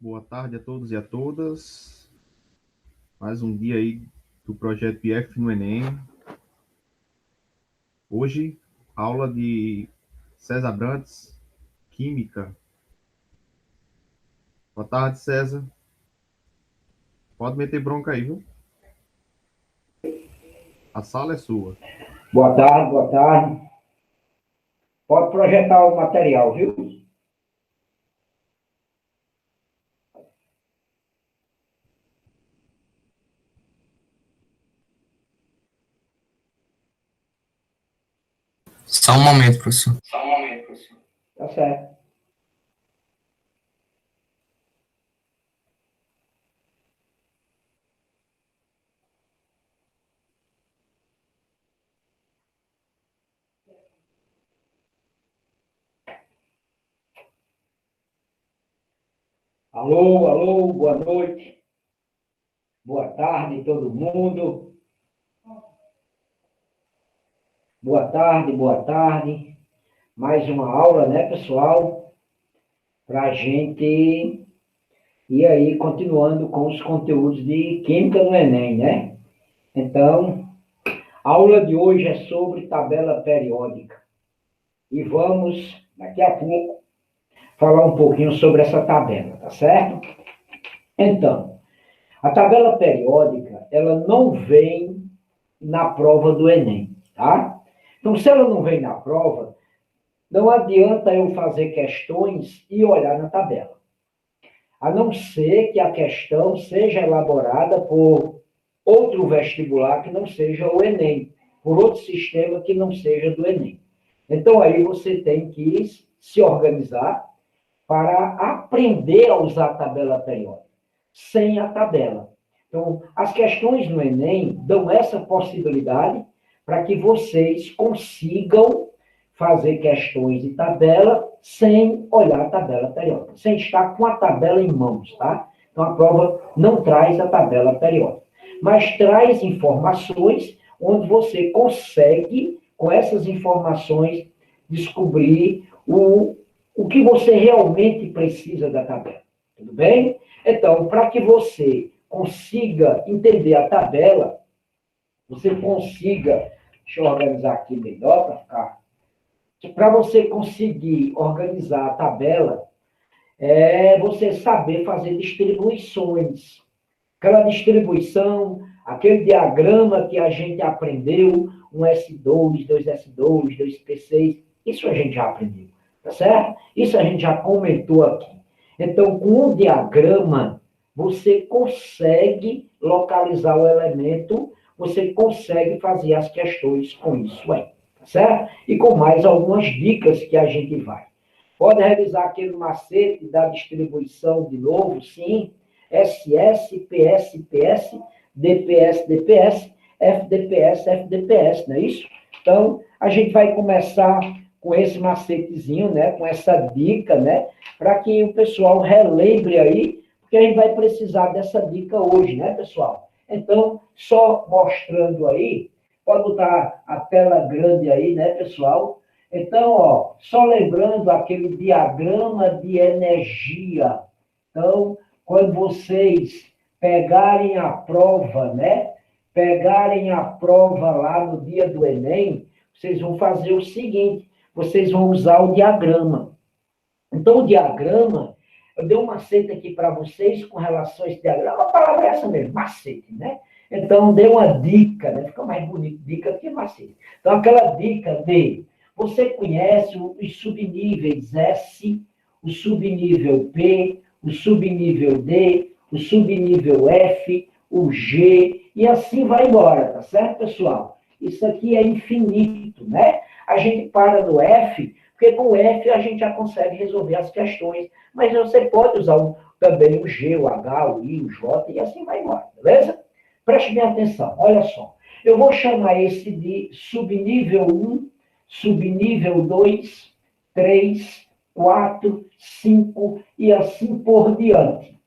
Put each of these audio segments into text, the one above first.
Boa tarde a todos e a todas. Mais um dia aí do projeto IF no Enem. Hoje, aula de César Brantes, Química. Boa tarde, César. Pode meter bronca aí, viu? A sala é sua. Boa tarde, boa tarde. Pode projetar o material, viu? Só um momento, professor. Tá certo. Alô, alô, boa noite. Boa tarde, todo mundo. Boa tarde, boa tarde. Mais uma aula, né, pessoal? Para a gente ir aí continuando com os conteúdos de Química no Enem, né? Então, a aula de hoje é sobre tabela periódica. E vamos, daqui a pouco, falar um pouquinho sobre essa tabela, tá certo? Então, a tabela periódica, ela não vem na prova do Enem, tá? Então, se ela não vem na prova, não adianta eu fazer questões e olhar na tabela. A não ser que a questão seja elaborada por outro vestibular que não seja o Enem, por outro sistema que não seja do Enem. Então, aí você tem que se organizar para aprender a usar a tabela periódica, sem a tabela. Então, as questões no Enem dão essa possibilidade para que vocês consigam fazer questões de tabela sem olhar a tabela periódica, sem estar com a tabela em mãos, tá? Então, a prova não traz a tabela periódica, mas traz informações onde você consegue, com essas informações, descobrir o que você realmente precisa da tabela. Tudo bem? Então, para que você consiga entender a tabela, você consiga, deixa eu organizar aqui melhor para ficar. Para você conseguir organizar a tabela, é você saber fazer distribuições. Aquela distribuição, aquele diagrama que a gente aprendeu, um S2, 2S2, 2P6, isso a gente já aprendeu, tá certo? Isso a gente já comentou aqui. Então, com o diagrama, você consegue localizar o elemento, você consegue fazer as questões com isso aí, tá certo? E com mais algumas dicas que a gente vai. Pode revisar aquele macete da distribuição de novo, sim. SS, PS, PS, DPS, DPS, FDPS, FDPS, não é isso? Então, a gente vai começar com esse macetezinho, né, com essa dica, né, para que o pessoal relembre aí, porque a gente vai precisar dessa dica hoje, né, pessoal? Então, só mostrando aí, pode botar a tela grande aí, né, pessoal? Então, ó, só lembrando aquele diagrama de energia. Então, quando vocês pegarem a prova, né? Pegarem a prova lá no dia do Enem, vocês vão fazer o seguinte, vocês vão usar o diagrama. Então, o diagrama, eu dei um macete aqui para vocês com relação a esse diagrama, a palavra é essa mesmo, macete, né? Então, dei uma dica, né? Fica mais bonito, dica que macete. Então, aquela dica de, você conhece os subníveis S, o subnível P, o subnível D, o subnível F, o G, e assim vai embora, tá certo, pessoal? Isso aqui é infinito, né? A gente para no F, porque com o F a gente já consegue resolver as questões, mas você pode usar também o G, o H, o I, o J, e assim vai embora, beleza? Preste bem atenção, olha só. Eu vou chamar esse de subnível 1, subnível 2, 3, 4, 5 e assim por diante.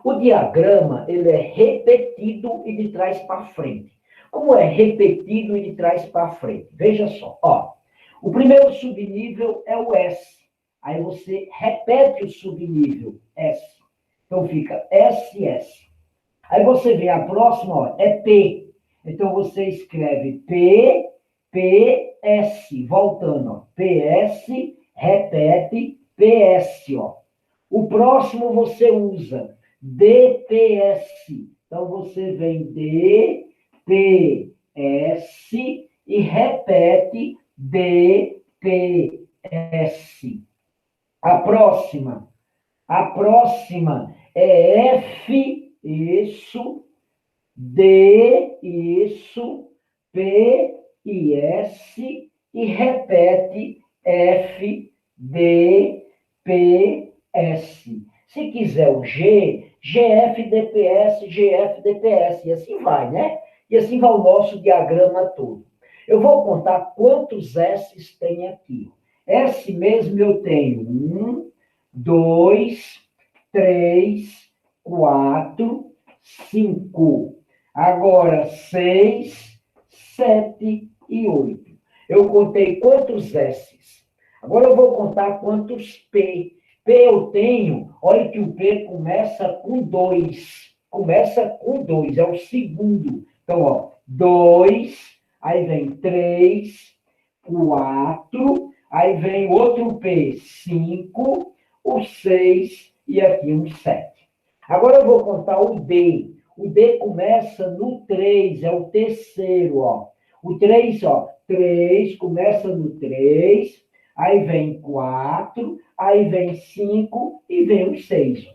O diagrama, ele é repetido e de trás para frente. Como é repetido e de trás para frente? Veja só, ó. O primeiro subnível é o S. Aí você repete o subnível, S. Então fica SS. Aí você vê a próxima, ó, é P. Então você escreve P, PS, voltando, ó. PS, repete, PS, ó. O próximo você usa DPS. Então você vem DPS e repete DPS. A próxima é F, isso, D, isso, P e S e repete F, D, P, S. Se quiser o G, GF, DPS, GF, DPS, e assim vai, né? E assim vai o nosso diagrama todo. Eu vou contar quantos S tem aqui. S mesmo eu tenho 1, 2, 3, 4, 5. Agora 6, 7 e 8. Eu contei quantos S's. Agora eu vou contar quantos P. P eu tenho, olha que o P começa com 2. Começa com 2, é o segundo. Então, ó, 2, aí vem 3, 4, aí vem outro P, 5, o 6 e aqui um 7. Agora eu vou contar o D. O D começa no 3, é o terceiro, ó. O 3, ó, 3, começa no 3, aí vem 4, aí vem 5 e vem o 6.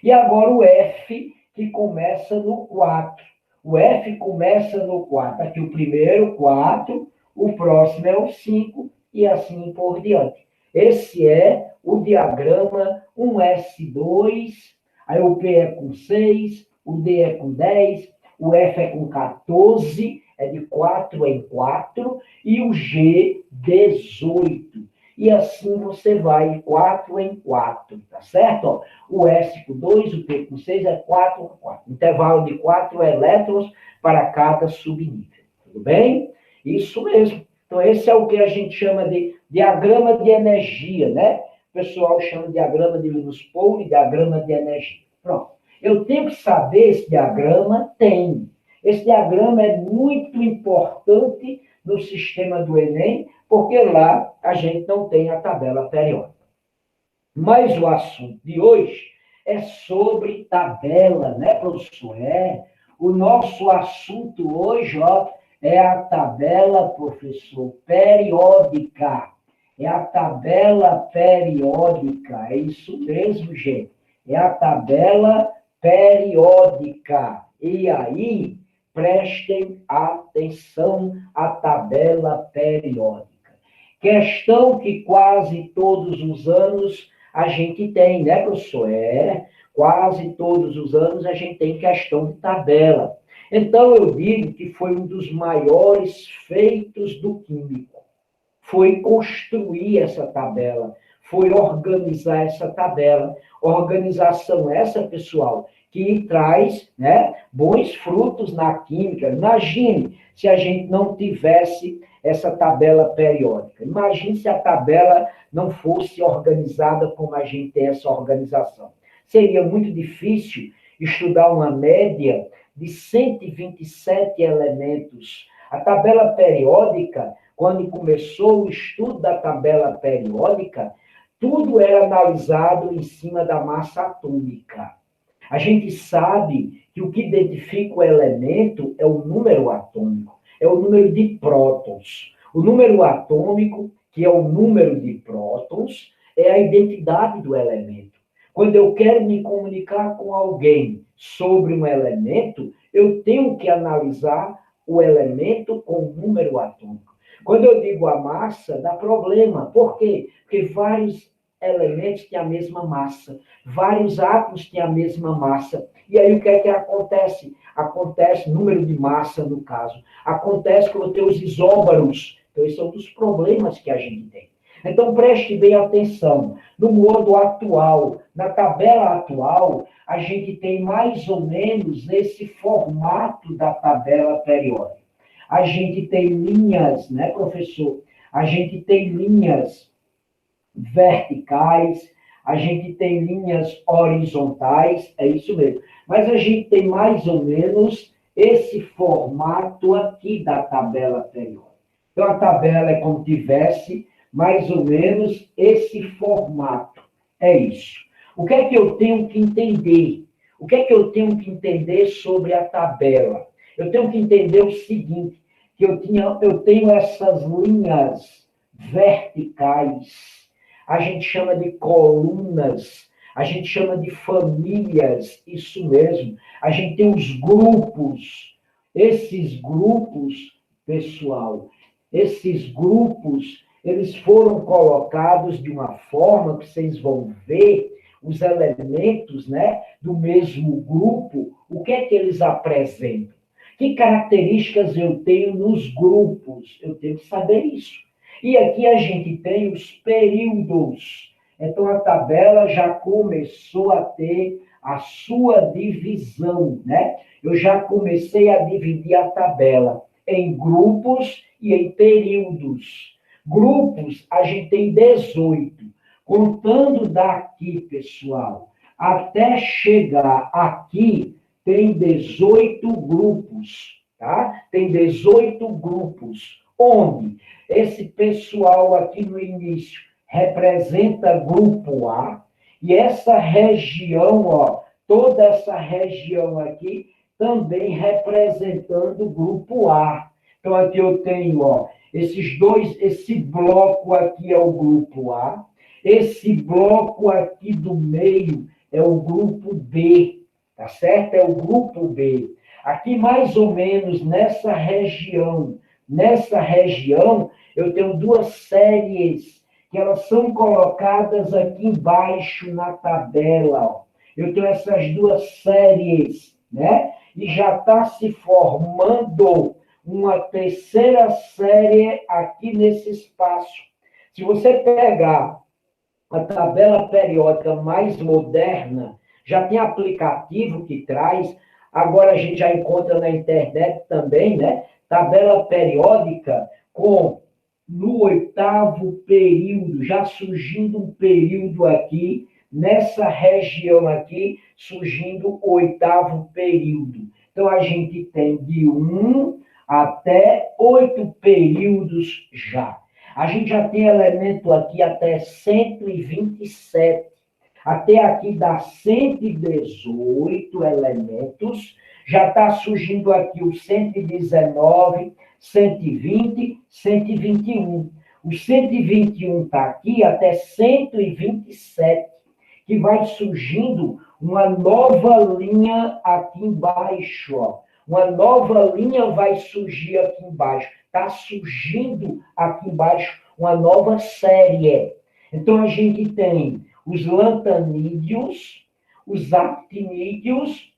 E agora o F, que começa no 4. O F começa no 4. Aqui o primeiro, 4, o próximo é o 5 e assim por diante. Esse é o diagrama 1S2, aí o P é com 6, o D é com 10, o F é com 14, é de 4 em 4, e o G, 18. E assim você vai de 4 em 4, tá certo? Ó, o S com 2, o P com 6 é 4 em 4. Intervalo de 4 elétrons para cada subnível. Tudo bem? Isso mesmo. Então, esse é o que a gente chama de diagrama de energia, né? O pessoal chama de diagrama de Linus-Pauling e diagrama de energia. Pronto. Eu tenho que saber esse diagrama? Tem. Esse diagrama é muito importante no sistema do Enem, porque lá a gente não tem a tabela periódica. Mas o assunto de hoje é sobre tabela, né, professor? O nosso assunto hoje, ó, é a tabela, professor, periódica. É a tabela periódica. É isso mesmo, gente. É a tabela periódica. E aí, prestem atenção à tabela periódica. Questão que quase todos os anos a gente tem, né, professor? Quase todos os anos a gente tem questão de tabela. Então, eu digo que foi um dos maiores feitos do químico. Foi construir essa tabela, foi organizar essa tabela. Organização essa, pessoal, que traz, né, bons frutos na química. Imagine se a gente não tivesse essa tabela periódica. Imagine se a tabela não fosse organizada como a gente tem essa organização. Seria muito difícil estudar uma média de 127 elementos. A tabela periódica, quando começou o estudo da tabela periódica, tudo era analisado em cima da massa atômica. A gente sabe que o que identifica o elemento é o número atômico, é o número de prótons. O número atômico, que é o número de prótons, é a identidade do elemento. Quando eu quero me comunicar com alguém sobre um elemento, eu tenho que analisar o elemento com o número atômico. Quando eu digo a massa, dá problema. Por quê? Porque vários elementos têm a mesma massa, vários átomos têm a mesma massa. E aí o que é que acontece? Acontece, número de massa, no caso, acontece quando tem os isóbaros. Então, esse é um dos problemas que a gente tem. Então, preste bem atenção. No modo atual, na tabela atual, a gente tem mais ou menos esse formato da tabela periódica. A gente tem linhas, né, professor? A gente tem linhas verticais, a gente tem linhas horizontais, é isso mesmo. Mas a gente tem mais ou menos esse formato aqui da tabela periódica. Então, a tabela é como tivesse mais ou menos esse formato. É isso. O que é que eu tenho que entender? O que é que eu tenho que entender sobre a tabela? Eu tenho que entender o seguinte, que eu tenho essas linhas verticais, a gente chama de colunas, a gente chama de famílias, isso mesmo. A gente tem os grupos, esses grupos, pessoal, esses grupos, eles foram colocados de uma forma que vocês vão ver os elementos, né, do mesmo grupo, o que é que eles apresentam? Que características eu tenho nos grupos? Eu tenho que saber isso. E aqui a gente tem os períodos. Então a tabela já começou a ter a sua divisão, né? Eu já comecei a dividir a tabela em grupos e em períodos. Grupos, a gente tem 18. Contando daqui, pessoal, até chegar aqui, tem 18 grupos, tá? Tem 18 grupos. Onde esse pessoal aqui no início representa grupo A, e essa região, ó, toda essa região aqui, também representando o grupo A. Então, aqui eu tenho, ó, esse bloco aqui é o grupo A, esse bloco aqui do meio é o grupo B, tá certo? É o grupo B. Aqui, mais ou menos, nessa região, eu tenho duas séries que elas são colocadas aqui embaixo na tabela, ó. Eu tenho essas duas séries, né? E já está se formando uma terceira série aqui nesse espaço. Se você pegar a tabela periódica mais moderna, já tem aplicativo que traz, agora a gente já encontra na internet também, né? Tabela periódica no oitavo período, já surgindo um período aqui, nessa região aqui, surgindo o oitavo período. Então, a gente tem de 1 até 8 períodos já. A gente já tem elemento aqui até 127. Até aqui dá 118 elementos. Já está surgindo aqui o 119, 120, 121. O 121 está aqui até 127, que vai surgindo uma nova linha aqui embaixo, ó. Uma nova linha vai surgir aqui embaixo. Está surgindo aqui embaixo uma nova série. Então, a gente tem os lantanídeos, os actinídeos,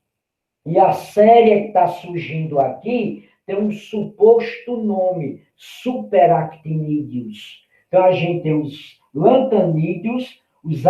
e a série que está surgindo aqui tem um suposto nome, superactinídeos. Então, a gente tem os lantanídeos, os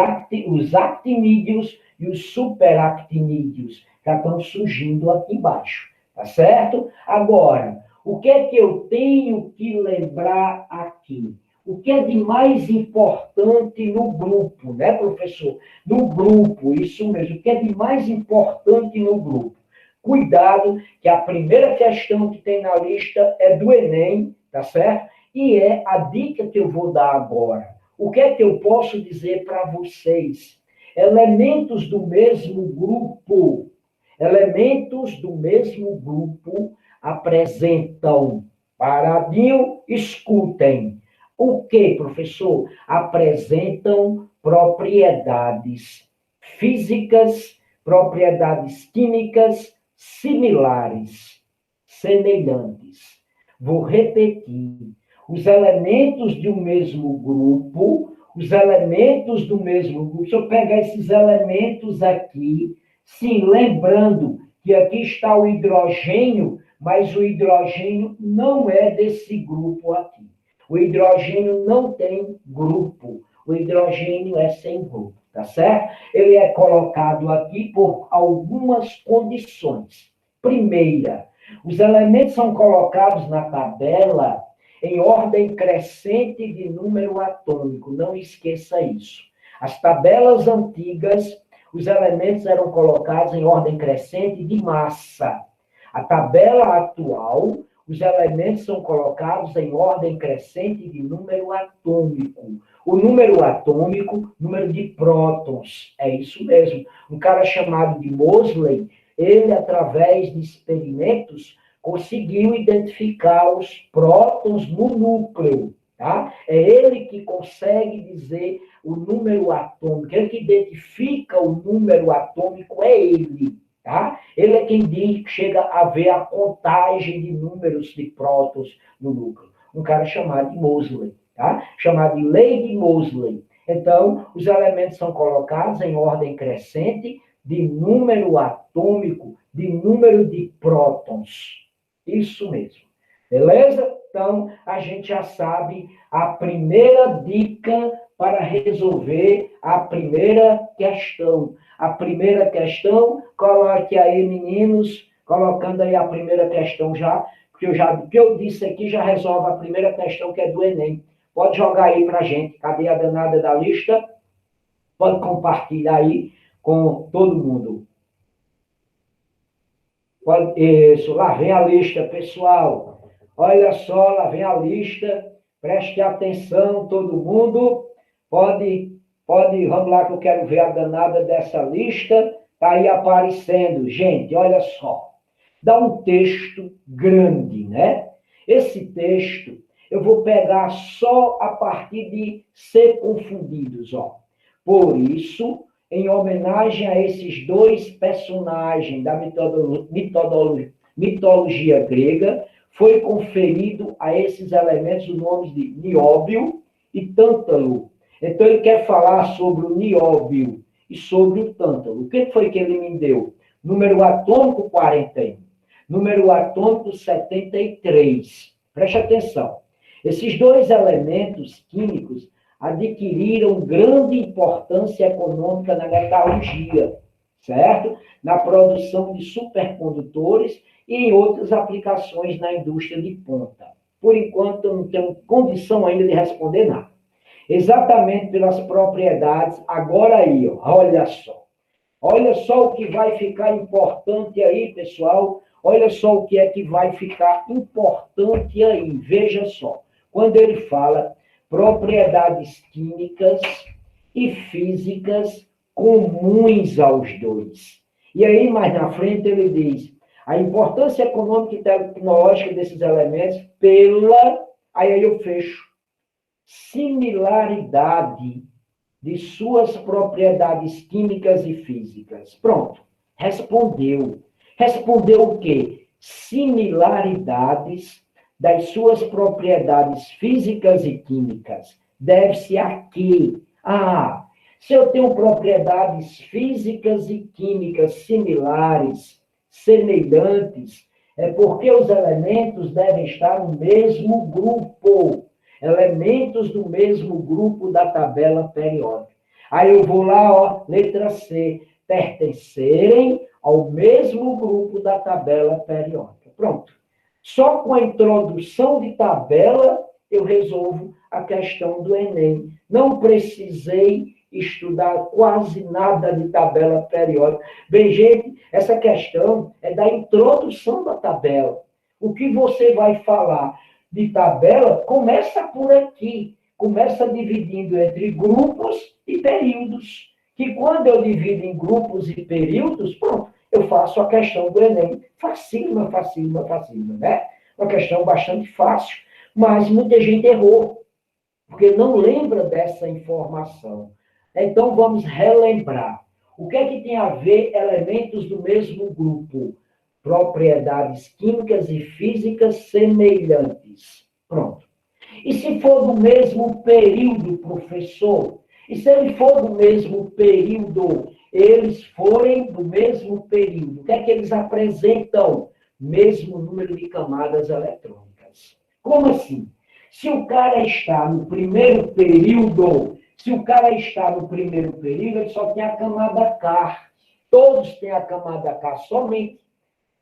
actinídeos e os superactinídeos, que já estão surgindo aqui embaixo. Tá certo? Agora, o que é que eu tenho que lembrar aqui? O que é de mais importante no grupo, né, professor? No grupo, isso mesmo. O que é de mais importante no grupo? Cuidado, que a primeira questão que tem na lista é do Enem, tá certo? E é a dica que eu vou dar agora. O que é que eu posso dizer para vocês? Elementos do mesmo grupo. Elementos do mesmo grupo apresentam, paradinho, escutem. O que, professor? Apresentam propriedades físicas, propriedades químicas similares, semelhantes. Vou repetir. Os elementos de um mesmo grupo, os elementos do mesmo grupo, se eu pegar esses elementos aqui, sim, lembrando que aqui está o hidrogênio, mas o hidrogênio não é desse grupo aqui. O hidrogênio não tem grupo. O hidrogênio é sem grupo, tá certo? Ele é colocado aqui por algumas condições. Primeira, os elementos são colocados na tabela em ordem crescente de número atômico. Não esqueça isso. As tabelas antigas, os elementos eram colocados em ordem crescente de massa. A tabela atual, os elementos são colocados em ordem crescente de número atômico. O número atômico, número de prótons, é isso mesmo. Um cara chamado de Moseley, ele, através de experimentos, conseguiu identificar os prótons no núcleo. Tá? É ele que consegue dizer o número atômico, ele que identifica o número atômico, é ele. Tá? Ele é quem diz que chega a ver a contagem de números de prótons no núcleo. Um cara chamado de Moseley, tá? Chamado de Lei de Moseley. Então, os elementos são colocados em ordem crescente de número atômico, de número de prótons. Isso mesmo. Beleza? Então, a gente já sabe a primeira dica para resolver a primeira questão. A primeira questão, coloque aí, meninos, colocando aí a primeira questão já, porque o que eu disse aqui já resolve a primeira questão, que é do Enem. Pode jogar aí para a gente. Cadê a danada da lista? Pode compartilhar aí com todo mundo. Isso, lá vem a lista, pessoal. Olha só, lá vem a lista. Preste atenção, todo mundo. Pode, vamos lá que eu quero ver a danada dessa lista. Está aí aparecendo. Gente, olha só. Dá um texto grande, né? Esse texto eu vou pegar só a partir de ser confundidos, ó. Por isso, em homenagem a esses dois personagens da mitologia grega, foi conferido a esses elementos o nome de Nióbio e Tântalo. Então, ele quer falar sobre o Nióbio e sobre o Tântalo. O que foi que ele me deu? Número atômico 41. Número atômico 73. Preste atenção. Esses dois elementos químicos adquiriram grande importância econômica na metalurgia, certo? Na produção de supercondutores e em outras aplicações na indústria de ponta. Por enquanto, eu não tenho condição ainda de responder nada. Exatamente pelas propriedades, agora aí, ó, olha só. Olha só o que vai ficar importante aí, pessoal. Olha só o que é que vai ficar importante aí. Veja só. Quando ele fala propriedades químicas e físicas comuns aos dois. E aí, mais na frente, ele diz a importância econômica e tecnológica desses elementos pela, aí eu fecho, similaridade de suas propriedades químicas e físicas. Pronto, respondeu. Respondeu o quê? Similaridades das suas propriedades físicas e químicas. Deve-se a quê? Ah, se eu tenho propriedades físicas e químicas similares, semelhantes, é porque os elementos devem estar no mesmo grupo. Elementos do mesmo grupo da tabela periódica. Aí eu vou lá, ó, letra C, pertencerem ao mesmo grupo da tabela periódica. Pronto. Só com a introdução de tabela eu resolvo a questão do Enem. Não precisei estudar quase nada de tabela periódica. Bem, gente, essa questão é da introdução da tabela. O que você vai falar de tabela começa por aqui. Começa dividindo entre grupos e períodos. Que quando eu divido em grupos e períodos, pronto, eu faço a questão do Enem. Facílima, facílima, facílima, né? Uma questão bastante fácil, mas muita gente errou, porque não lembra dessa informação. Então, vamos relembrar. O que é que tem a ver elementos do mesmo grupo? Propriedades químicas e físicas semelhantes. Pronto. E se for do mesmo período, professor? E se ele for do mesmo período, eles forem do mesmo período, o que é que eles apresentam? Mesmo número de camadas eletrônicas. Como assim? Se o cara está no primeiro período, ele só tem a camada K. Todos têm a camada K somente.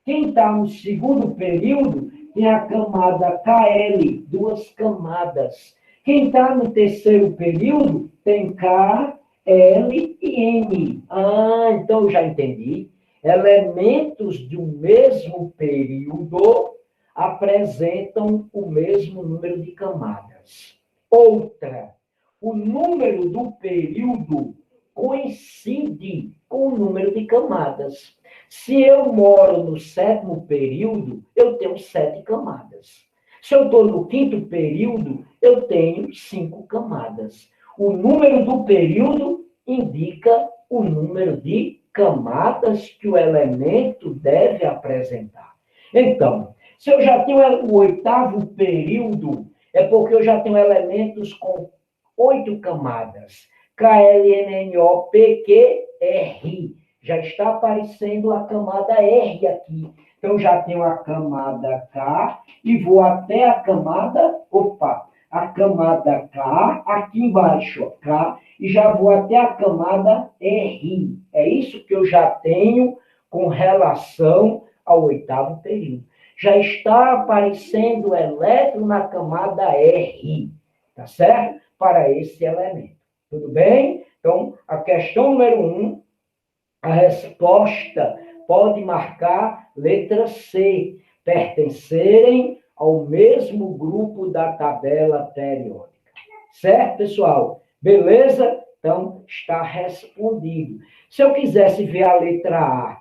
Quem está no segundo período tem a camada KL, duas camadas. Quem está no terceiro período tem K, L e M. Ah, então eu já entendi. Elementos de um mesmo período apresentam o mesmo número de camadas. Outra, o número do período coincide com o número de camadas. Se eu moro no sétimo período, eu tenho 7 camadas. Se eu estou no quinto período, eu tenho 5 camadas. O número do período indica o número de camadas que o elemento deve apresentar. Então, se eu já tenho o oitavo período, é porque eu já tenho elementos com 8 camadas. KLNNOPQR. Já está aparecendo a camada R aqui. Então, já tenho a camada K e vou até a camada K, aqui embaixo, ó, K, e já vou até a camada R. É isso que eu já tenho com relação ao oitavo período. Já está aparecendo o elétron na camada R, tá certo? Para esse elemento. Tudo bem? Então, a questão número 1, a resposta pode marcar letra C, pertencerem ao mesmo grupo da tabela periódica. Certo, pessoal? Beleza? Então, está respondido. Se eu quisesse ver a letra A,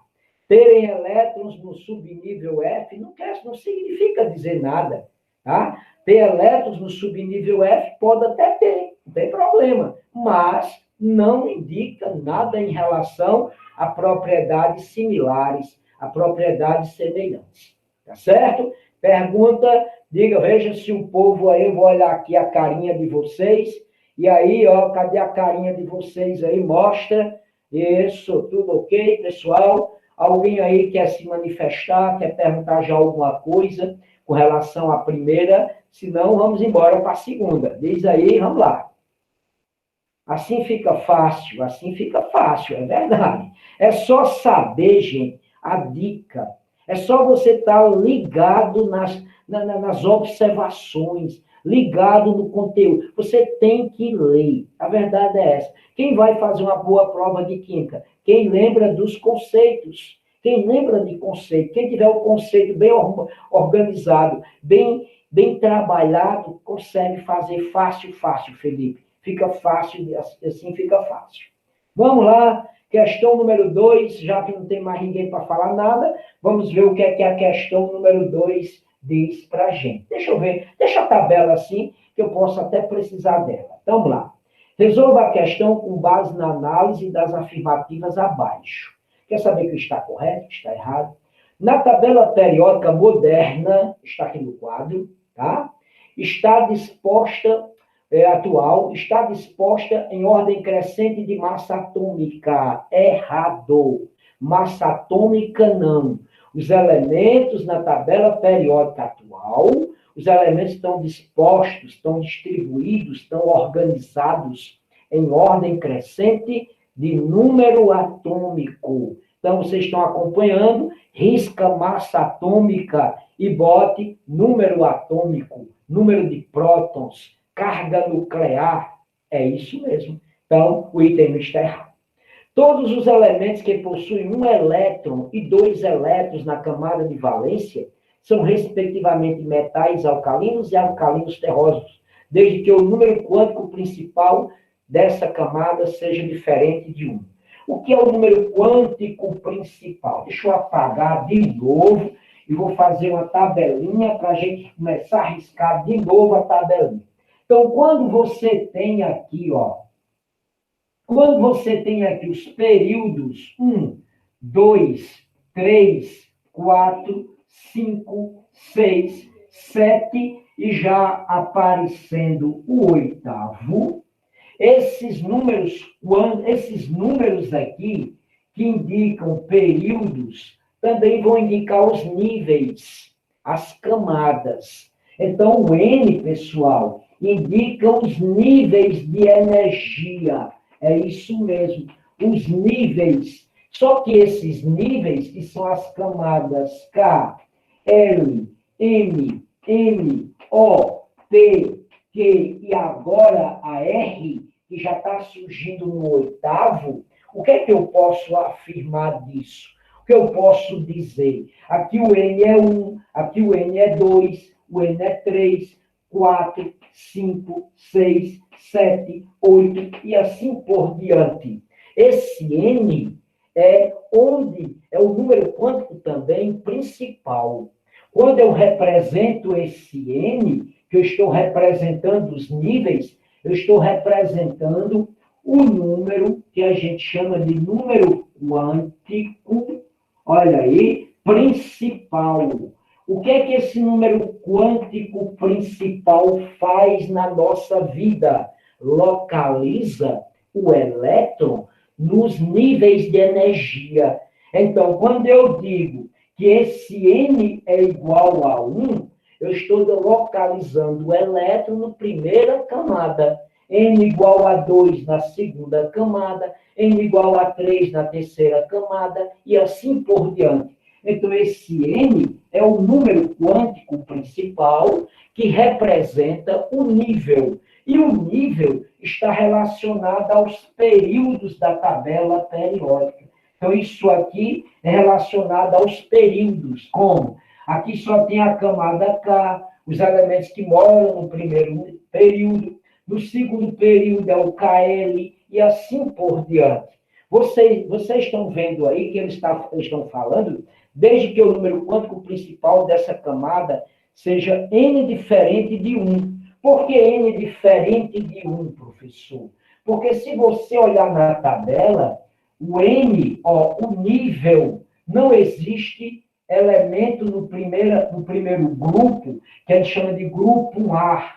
terem elétrons no subnível F, não significa dizer nada, tá? Ter elétrons no subnível F pode até ter, não tem problema, mas não indica nada em relação a propriedades similares, a propriedades semelhantes. Tá certo? Pergunta, diga, veja se o povo aí, eu vou olhar aqui a carinha de vocês, e aí, ó, cadê a carinha de vocês aí? Mostra. Isso, tudo ok, pessoal? Alguém aí quer se manifestar, quer perguntar já alguma coisa com relação à primeira? Se não, vamos embora para a segunda. Diz aí, vamos lá. Assim fica fácil, é verdade. É só saber, gente, a dica. É só você estar ligado nas observações, ligado no conteúdo. Você tem que ler. A verdade é essa. Quem vai fazer uma boa prova de química? Quem lembra dos conceitos. Quem lembra de conceito. Quem tiver o conceito bem organizado, bem trabalhado, consegue fazer fácil, Felipe. Fica fácil, assim fica fácil. Vamos lá, questão número 2, já que não tem mais ninguém para falar nada, vamos ver o que é que a questão número 2 diz para a gente. Deixa eu ver, deixa a tabela assim, que eu posso até precisar dela. Então, vamos lá. Resolva a questão com base na análise das afirmativas abaixo. Quer saber o que está correto, o que está errado? Na tabela periódica moderna, está aqui no quadro, tá? Está disposta atual está disposta em ordem crescente de massa atômica. Errado. Massa atômica não. Os elementos na tabela periódica atual, os elementos estão dispostos, estão distribuídos, estão organizados em ordem crescente de número atômico. Então, vocês estão acompanhando, risca massa atômica e bote número atômico, número de prótons, carga nuclear, é isso mesmo. Então, o item não está errado. Todos os elementos que possuem um elétron e 2 elétrons na camada de valência são, respectivamente, metais alcalinos e alcalinos terrosos, desde que o número quântico principal dessa camada seja diferente de 1. O que é o número quântico principal? Deixa eu apagar de novo e vou fazer uma tabelinha para a gente começar a riscar de novo a tabelinha. Então, quando você tem aqui, os períodos 1, 2, 3, 4, 5, 6, 7 e já aparecendo o oitavo, esses números aqui, que indicam períodos, também vão indicar os níveis, as camadas. Então, o N, pessoal, indica os níveis de energia. É isso mesmo, os níveis. Só que esses níveis, que são as camadas K, L M, N, O, P, Q e agora a R, que já está surgindo no oitavo, o que é que eu posso afirmar disso? O que eu posso dizer? Aqui o N é 1, aqui o N é 2, o N é 3, 4, 5, 6, 7, 8 e assim por diante. Esse N é o número quântico também principal. Quando eu represento esse N, que eu estou representando os níveis, eu estou representando o número que a gente chama de número quântico, olha aí, principal. O que é que esse número quântico principal faz na nossa vida? Localiza o elétron nos níveis de energia. Então, quando eu digo que esse N é igual a 1, eu estou localizando o elétron na primeira camada, N igual a 2 na segunda camada, N igual a 3 na terceira camada, e assim por diante. Então, esse N é o número quântico principal que representa o nível. E o nível está relacionado aos períodos da tabela periódica. Então, isso aqui é relacionado aos períodos. Como? Aqui só tem a camada K, os elementos que moram no primeiro período. No segundo período é o KL, e assim por diante. Vocês estão vendo aí que eles estão falando, desde que o número quântico principal dessa camada seja N diferente de 1. Por que N diferente de 1, professor? Porque se você olhar na tabela, o N, o nível, não existe elemento no primeiro grupo, que a gente chama de grupo A.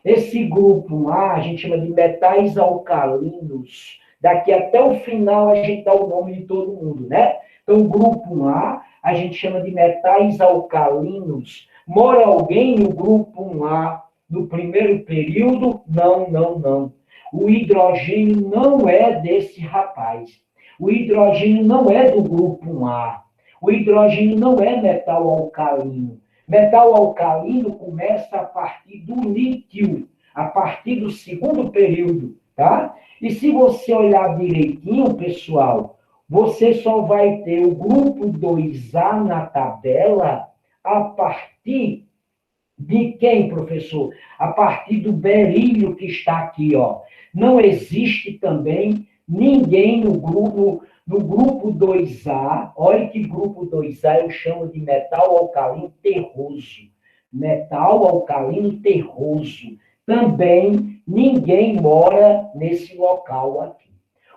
Esse grupo A, a gente chama de metais alcalinos. Daqui até o final, a gente dá o nome de todo mundo, né? Então, o grupo a gente chama de metais alcalinos. Mora alguém no grupo A no primeiro período? Não, não, não. O hidrogênio não é desse rapaz. O hidrogênio não é do grupo A. O hidrogênio não é metal alcalino. Metal alcalino começa a partir do lítio, a partir do segundo período, tá? E se você olhar direitinho, pessoal, você só vai ter o grupo 2A na tabela a partir de quem, professor? A partir do berílio que está aqui, ó. Não existe também ninguém no grupo 2A. Olha que grupo 2A eu chamo de metal alcalino terroso. Metal alcalino terroso. Também ninguém mora nesse local aqui.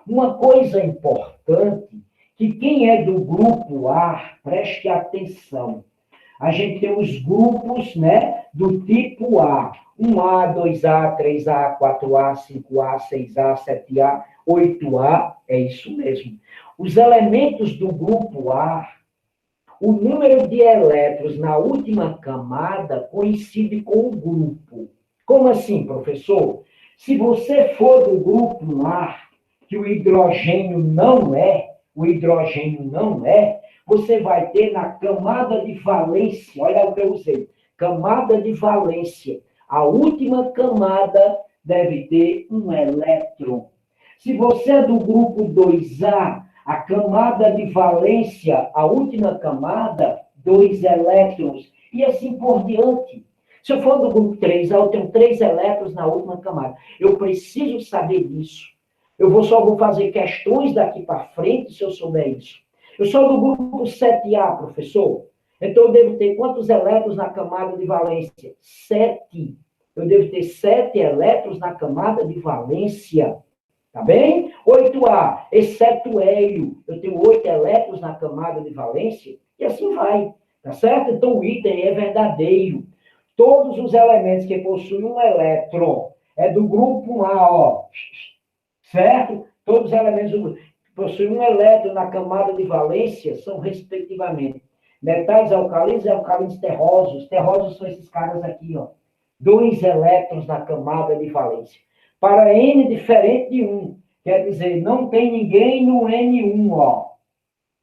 Uma coisa importante, que quem é do grupo A, preste atenção. A gente tem os grupos, né, do tipo A. 1A, 2A, 3A, 4A, 5A, 6A, 7A, 8A, é isso mesmo. Os elementos do grupo A, o número de elétrons na última camada coincide com o grupo. Como assim, professor? Se você for do grupo A, que o hidrogênio não é, você vai ter na camada de valência, olha o que eu usei, camada de valência, a última camada deve ter um elétron. Se você é do grupo 2A, a camada de valência, a última camada, 2 elétrons, e assim por diante. Se eu for do grupo 3A, eu tenho 3 elétrons na última camada. Eu preciso saber disso. Só vou fazer questões daqui para frente se eu souber isso. Eu sou do grupo 7A, professor. Então, eu devo ter quantos elétrons na camada de valência? 7. Eu devo ter 7 elétrons na camada de valência. Tá bem? 8A, exceto hélio. Eu tenho 8 elétrons na camada de valência. E assim vai. Tá certo? Então, o item é verdadeiro. Todos os elementos que possuem um elétron é do grupo A, ó. Certo? Todos os elementos do grupo que possuem um elétron na camada de valência são, respectivamente, metais alcalinos e alcalinos terrosos. Terrosos são esses caras aqui, ó. 2 elétrons na camada de valência. Para N diferente de 1, quer dizer, não tem ninguém no N1, ó.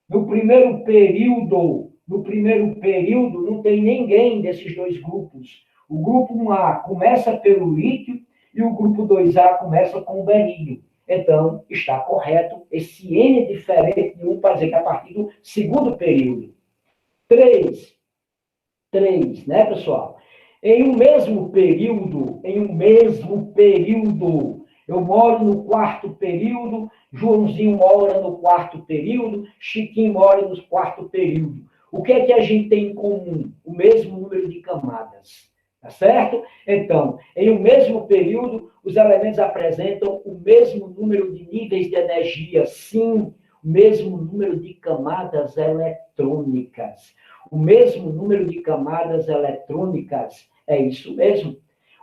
No primeiro período, no primeiro período, não tem ninguém desses dois grupos. O grupo 1A começa pelo lítio e o grupo 2A começa com o berílio. Então, está correto esse N diferente de 1 para dizer que a partir do segundo período. 3, né, pessoal? Em um mesmo período, eu moro no quarto período, Joãozinho mora no quarto período, Chiquinho mora no quarto período. O que é que a gente tem em comum? O mesmo número de camadas. Tá certo? Então, em um mesmo período, os elementos apresentam o mesmo número de níveis de energia, sim, o mesmo número de camadas eletrônicas. O mesmo número de camadas eletrônicas, é isso mesmo.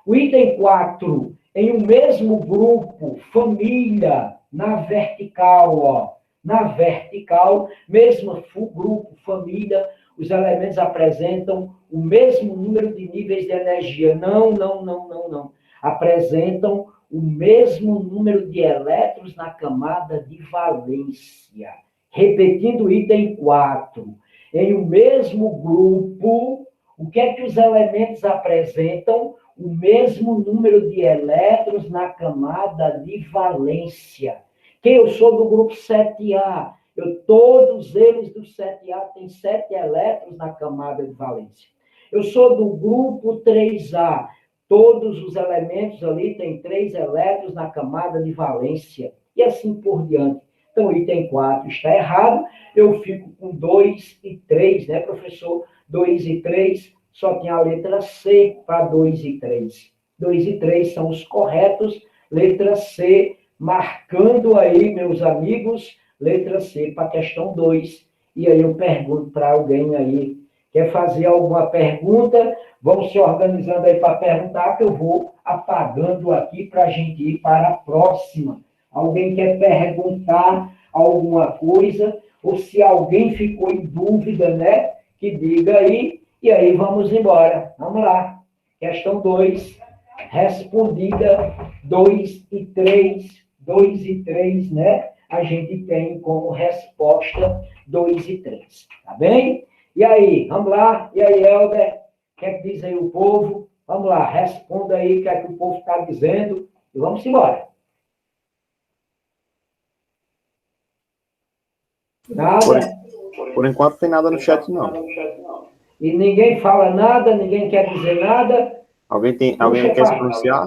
O item 4, em um mesmo grupo, família, na vertical, ó. Na vertical, mesmo grupo, família, os elementos apresentam o mesmo número de níveis de energia. Não. Apresentam o mesmo número de elétrons na camada de valência. Repetindo o item 4. Em um mesmo grupo, o que é que os elementos apresentam? O mesmo número de elétrons na camada de valência. Que eu sou do grupo 7A, todos eles do 7A têm 7 elétrons na camada de valência. Eu sou do grupo 3A, todos os elementos ali têm 3 elétrons na camada de valência, e assim por diante. Então, o item 4 está errado, eu fico com 2 e 3, né, professor? 2 e 3, só tem a letra C para 2 e 3. 2 e 3 são os corretos, letra C, marcando aí, meus amigos, letra C para a questão 2. E aí eu pergunto para alguém aí, quer fazer alguma pergunta? Vão se organizando aí para perguntar, que eu vou apagando aqui para a gente ir para a próxima. Alguém quer perguntar alguma coisa? Ou se alguém ficou em dúvida, né? Que diga aí, e aí vamos embora. Vamos lá. Questão 2, respondida 2 e 3. 2 e 3, né? A gente tem como resposta 2 e 3. Tá bem? E aí, vamos lá? E aí, Helder? O que é que diz aí o povo? Vamos lá, responda aí o que é que o povo está dizendo e vamos embora. Nada? Por enquanto, tem nada no chat, não. E ninguém fala nada, ninguém quer dizer nada. Alguém quer se pronunciar?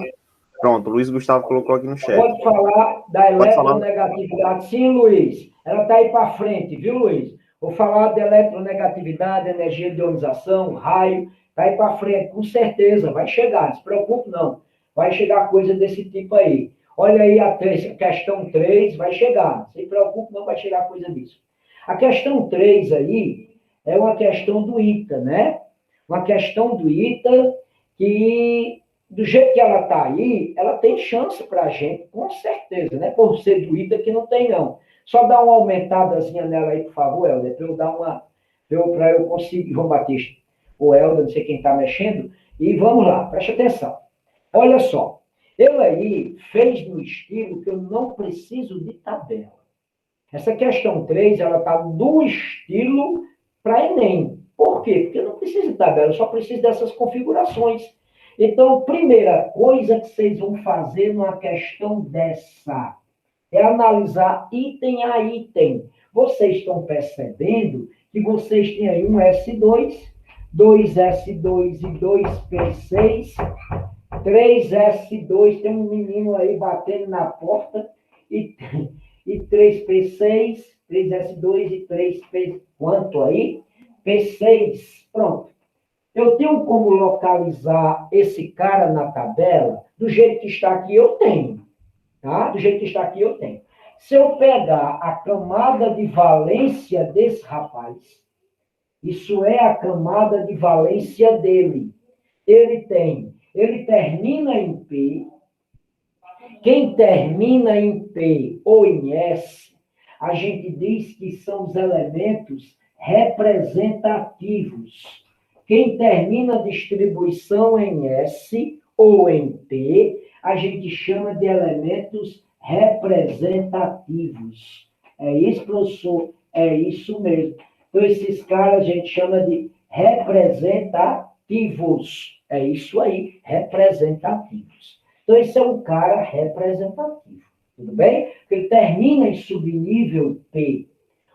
Pronto, o Luiz Gustavo colocou aqui no chat. Pode falar da eletronegatividade. Sim, Luiz. Ela está aí para frente, viu, Luiz? Vou falar de eletronegatividade, energia de ionização, raio. Está aí para frente, com certeza. Vai chegar, não se preocupe, não. Vai chegar coisa desse tipo aí. Olha aí a questão 3, vai chegar. Não se preocupe, não vai chegar coisa disso. A questão 3 aí é uma questão do ITA, né? Uma questão do ITA que, do jeito que ela está aí, ela tem chance para a gente, com certeza, né? Por ser do ITA que não tem, não. Só dá uma aumentadazinha nela aí, por favor, Helder, para eu dar uma... para eu conseguir, João Batista, ou Helder, não sei quem está mexendo, e vamos lá, preste atenção. Olha só, eu aí fez no estilo que eu não preciso de tabela. Essa questão 3, ela está do estilo para Enem. Por quê? Porque eu não preciso de tabela, eu só preciso dessas configurações. Então, primeira coisa que vocês vão fazer numa questão dessa é analisar item a item. Vocês estão percebendo que vocês têm aí um S2, 2S2 e 2P6, 3S2, tem um menino aí batendo na porta, e 3P6, 3S2 e 3P... Quanto aí? P6. Pronto. Eu tenho como localizar esse cara na tabela? Do jeito que está aqui, eu tenho. Tá? Do jeito que está aqui, eu tenho. Se eu pegar a camada de valência desse rapaz, isso é a camada de valência dele. Ele termina em P. Quem termina em P ou em S, a gente diz que são os elementos representativos. Quem termina a distribuição em S ou em T, a gente chama de elementos representativos. É isso, professor? É isso mesmo. Então, esses caras a gente chama de representativos. É isso aí, representativos. Então, esse é um cara representativo. Tudo bem? Ele termina em subnível P.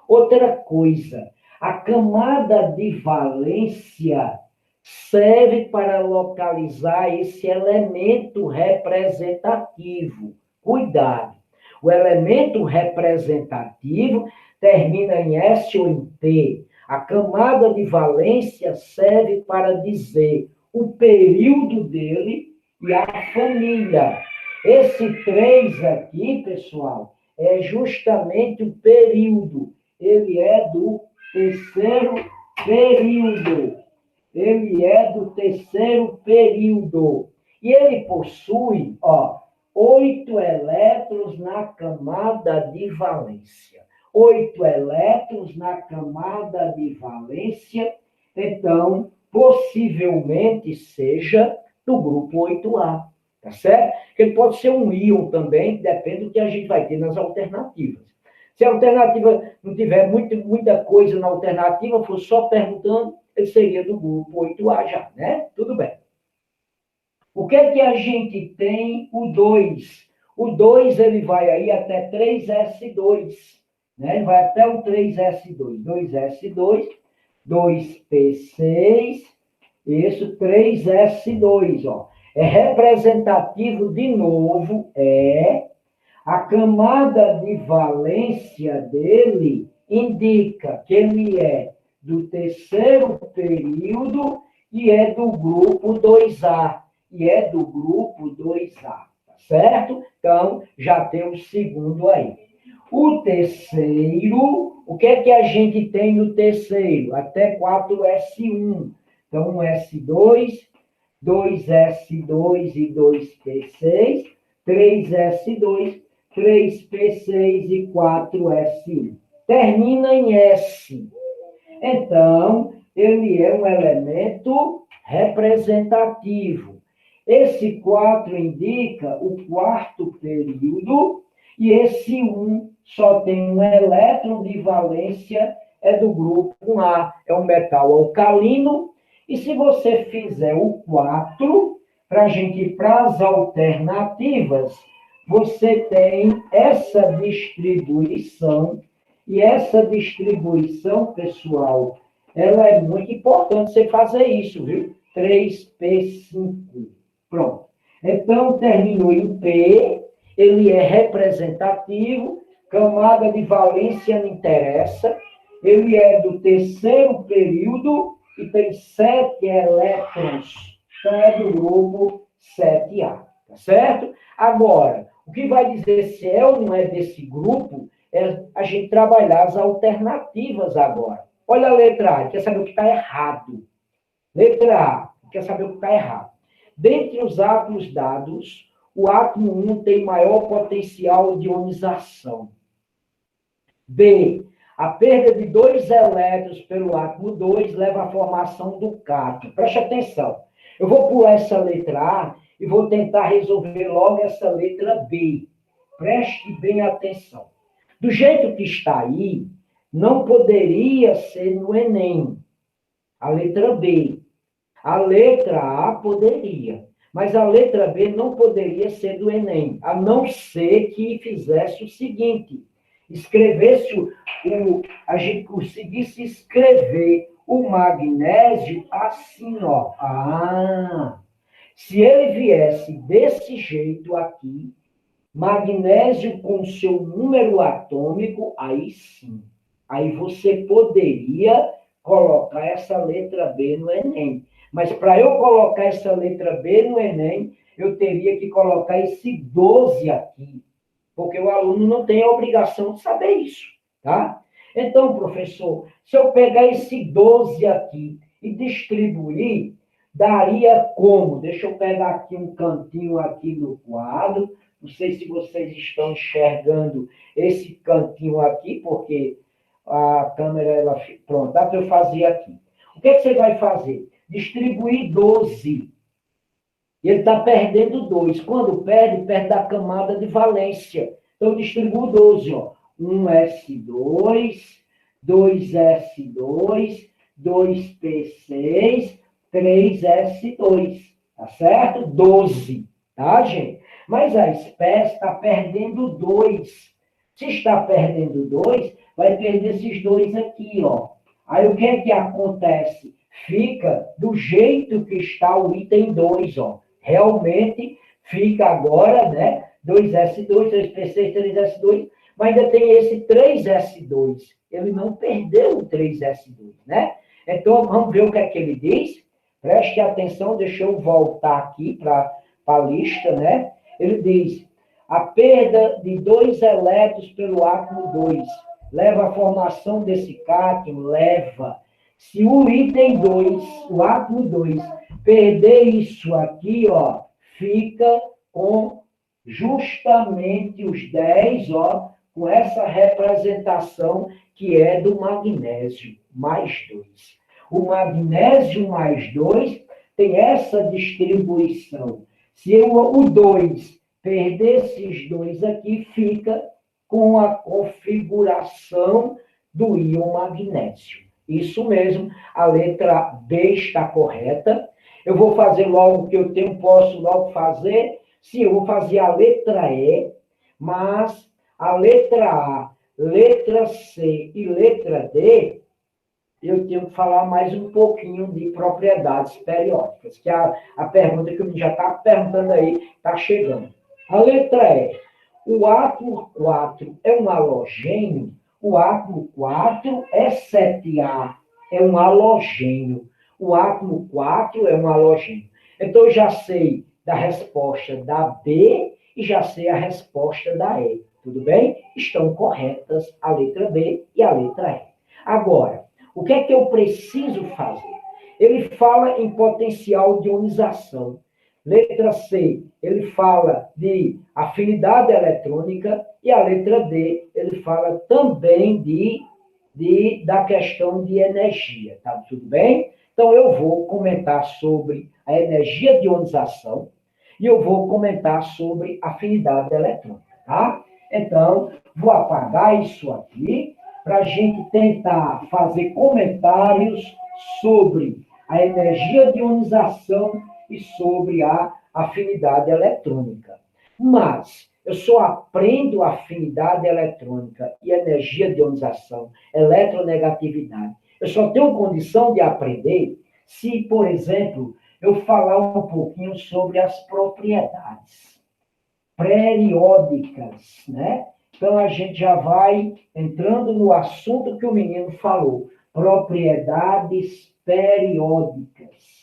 Outra coisa, a camada de valência serve para localizar esse elemento representativo. Cuidado. O elemento representativo termina em S ou em T. A camada de valência serve para dizer o período dele e a família. Esse 3 aqui, pessoal, é justamente o período. Ele é do terceiro período. Ele é do terceiro período. E ele possui, 8 elétrons na camada de valência. 8 elétrons na camada de valência, então, possivelmente seja do grupo 8A, tá certo? Ele pode ser um íon também, depende do que a gente vai ter nas alternativas. Se a alternativa não tiver muita coisa na alternativa, for só perguntando, ele seria do grupo 8A já, né? Tudo bem. O que é que a gente tem? O 2. O 2, ele vai aí até 3S2, né? Ele vai até o 3S2. 2S2, 2P6, isso, 3S2, ó. É representativo, de novo, a camada de valência dele indica que ele é do terceiro período e é do grupo 2A. E é do grupo 2A, tá certo? Então, já tem o segundo aí. O terceiro, o que é que a gente tem no terceiro? Até 4S1. Então, 1S2, 2S2 e 2P6, 3S2, 3P6 e 4S1. Termina em S. Então, ele é um elemento representativo. Esse 4 indica o quarto período e esse 1 só tem um elétron de valência, é do grupo 1A, é um metal alcalino. E se você fizer o 4, para a gente ir para as alternativas, você tem essa distribuição. E essa distribuição, pessoal, ela é muito importante você fazer isso, viu? 3P5. Pronto. Então, terminou em P, ele é representativo, camada de valência não interessa, ele é do terceiro período e tem 7 elétrons. Então, é do grupo 7A, tá certo? Agora, o que vai dizer se é ou não é desse grupo é a gente trabalhar as alternativas agora. Olha a letra A, quer saber o que está errado. Letra A, quer saber o que está errado. Dentre os átomos dados, o átomo 1 tem maior potencial de ionização. B, a perda de 2 elétrons pelo átomo 2 leva à formação do cátion. Preste atenção. Eu vou pular essa letra A e vou tentar resolver logo essa letra B. Preste bem atenção. Do jeito que está aí, não poderia ser no Enem. A letra B. A letra A poderia, mas a letra B não poderia ser do Enem, a não ser que fizesse o seguinte, a gente conseguisse escrever o magnésio assim, ó. Se ele viesse desse jeito aqui, magnésio com seu número atômico, aí sim. Aí você poderia colocar essa letra B no Enem. Mas para eu colocar essa letra B no Enem, eu teria que colocar esse 12 aqui. Porque o aluno não tem a obrigação de saber isso, tá? Então, professor, se eu pegar esse 12 aqui e distribuir, daria como? Deixa eu pegar aqui um cantinho aqui no quadro. Não sei se vocês estão enxergando esse cantinho aqui, porque a câmera, pronto, dá para eu fazer aqui. O que você vai fazer? Distribuir 12. Ele está perdendo 2. Quando perde, perde da camada de valência. Então, eu distribuo 12, ó. 1S2, 2S2, 2P6, 3S2, tá certo? 12, tá, gente? Mas a espécie está perdendo 2. Se está perdendo 2, vai perder esses 2 aqui, ó. Aí o que é que acontece? Fica do jeito que está o item 2, ó. Realmente fica agora, né? 2S2, 3P6, 3S2, mas ainda tem esse 3S2. Ele não perdeu o 3S2, né? Então, vamos ver o que é que ele diz. Preste atenção, deixa eu voltar aqui para a lista, né? Ele diz, a perda de 2 elétrons pelo átomo 2 leva à formação desse cátion? Leva. Se o item 2, o átomo 2, perder isso aqui, ó, fica com justamente os 10, ó, com essa representação que é do magnésio, mais 2. O magnésio mais 2 tem essa distribuição. Se o 2 perder esses 2 aqui, fica com a configuração do íon magnésio. Isso mesmo, a letra B está correta. Eu vou fazer logo o que eu tenho, posso logo fazer. Sim, eu vou fazer a letra E, mas a letra A, letra C e letra D, eu tenho que falar mais um pouquinho de propriedades periódicas, que é a pergunta que eu já está perguntando aí, está chegando. A letra E, o átomo 4 é um halogênio? O átomo 4 é 7A, é um halogênio. O átomo 4 é um halogênio. Então, eu já sei da resposta da B e já sei a resposta da E. Tudo bem? Estão corretas a letra B e a letra E. Agora, o que é que eu preciso fazer? Ele fala em potencial de ionização. Letra C, ele fala de afinidade eletrônica. E a letra D, ele fala também da questão de energia. Tá tudo bem? Então, eu vou comentar sobre a energia de ionização e eu vou comentar sobre afinidade eletrônica, tá? Então, vou apagar isso aqui para a gente tentar fazer comentários sobre a energia de ionização e sobre a afinidade eletrônica. Mas eu só aprendo afinidade eletrônica e energia de ionização, eletronegatividade. Eu só tenho condição de aprender se, por exemplo, eu falar um pouquinho sobre as propriedades periódicas, né? Então, a gente já vai entrando no assunto que o menino falou, propriedades periódicas.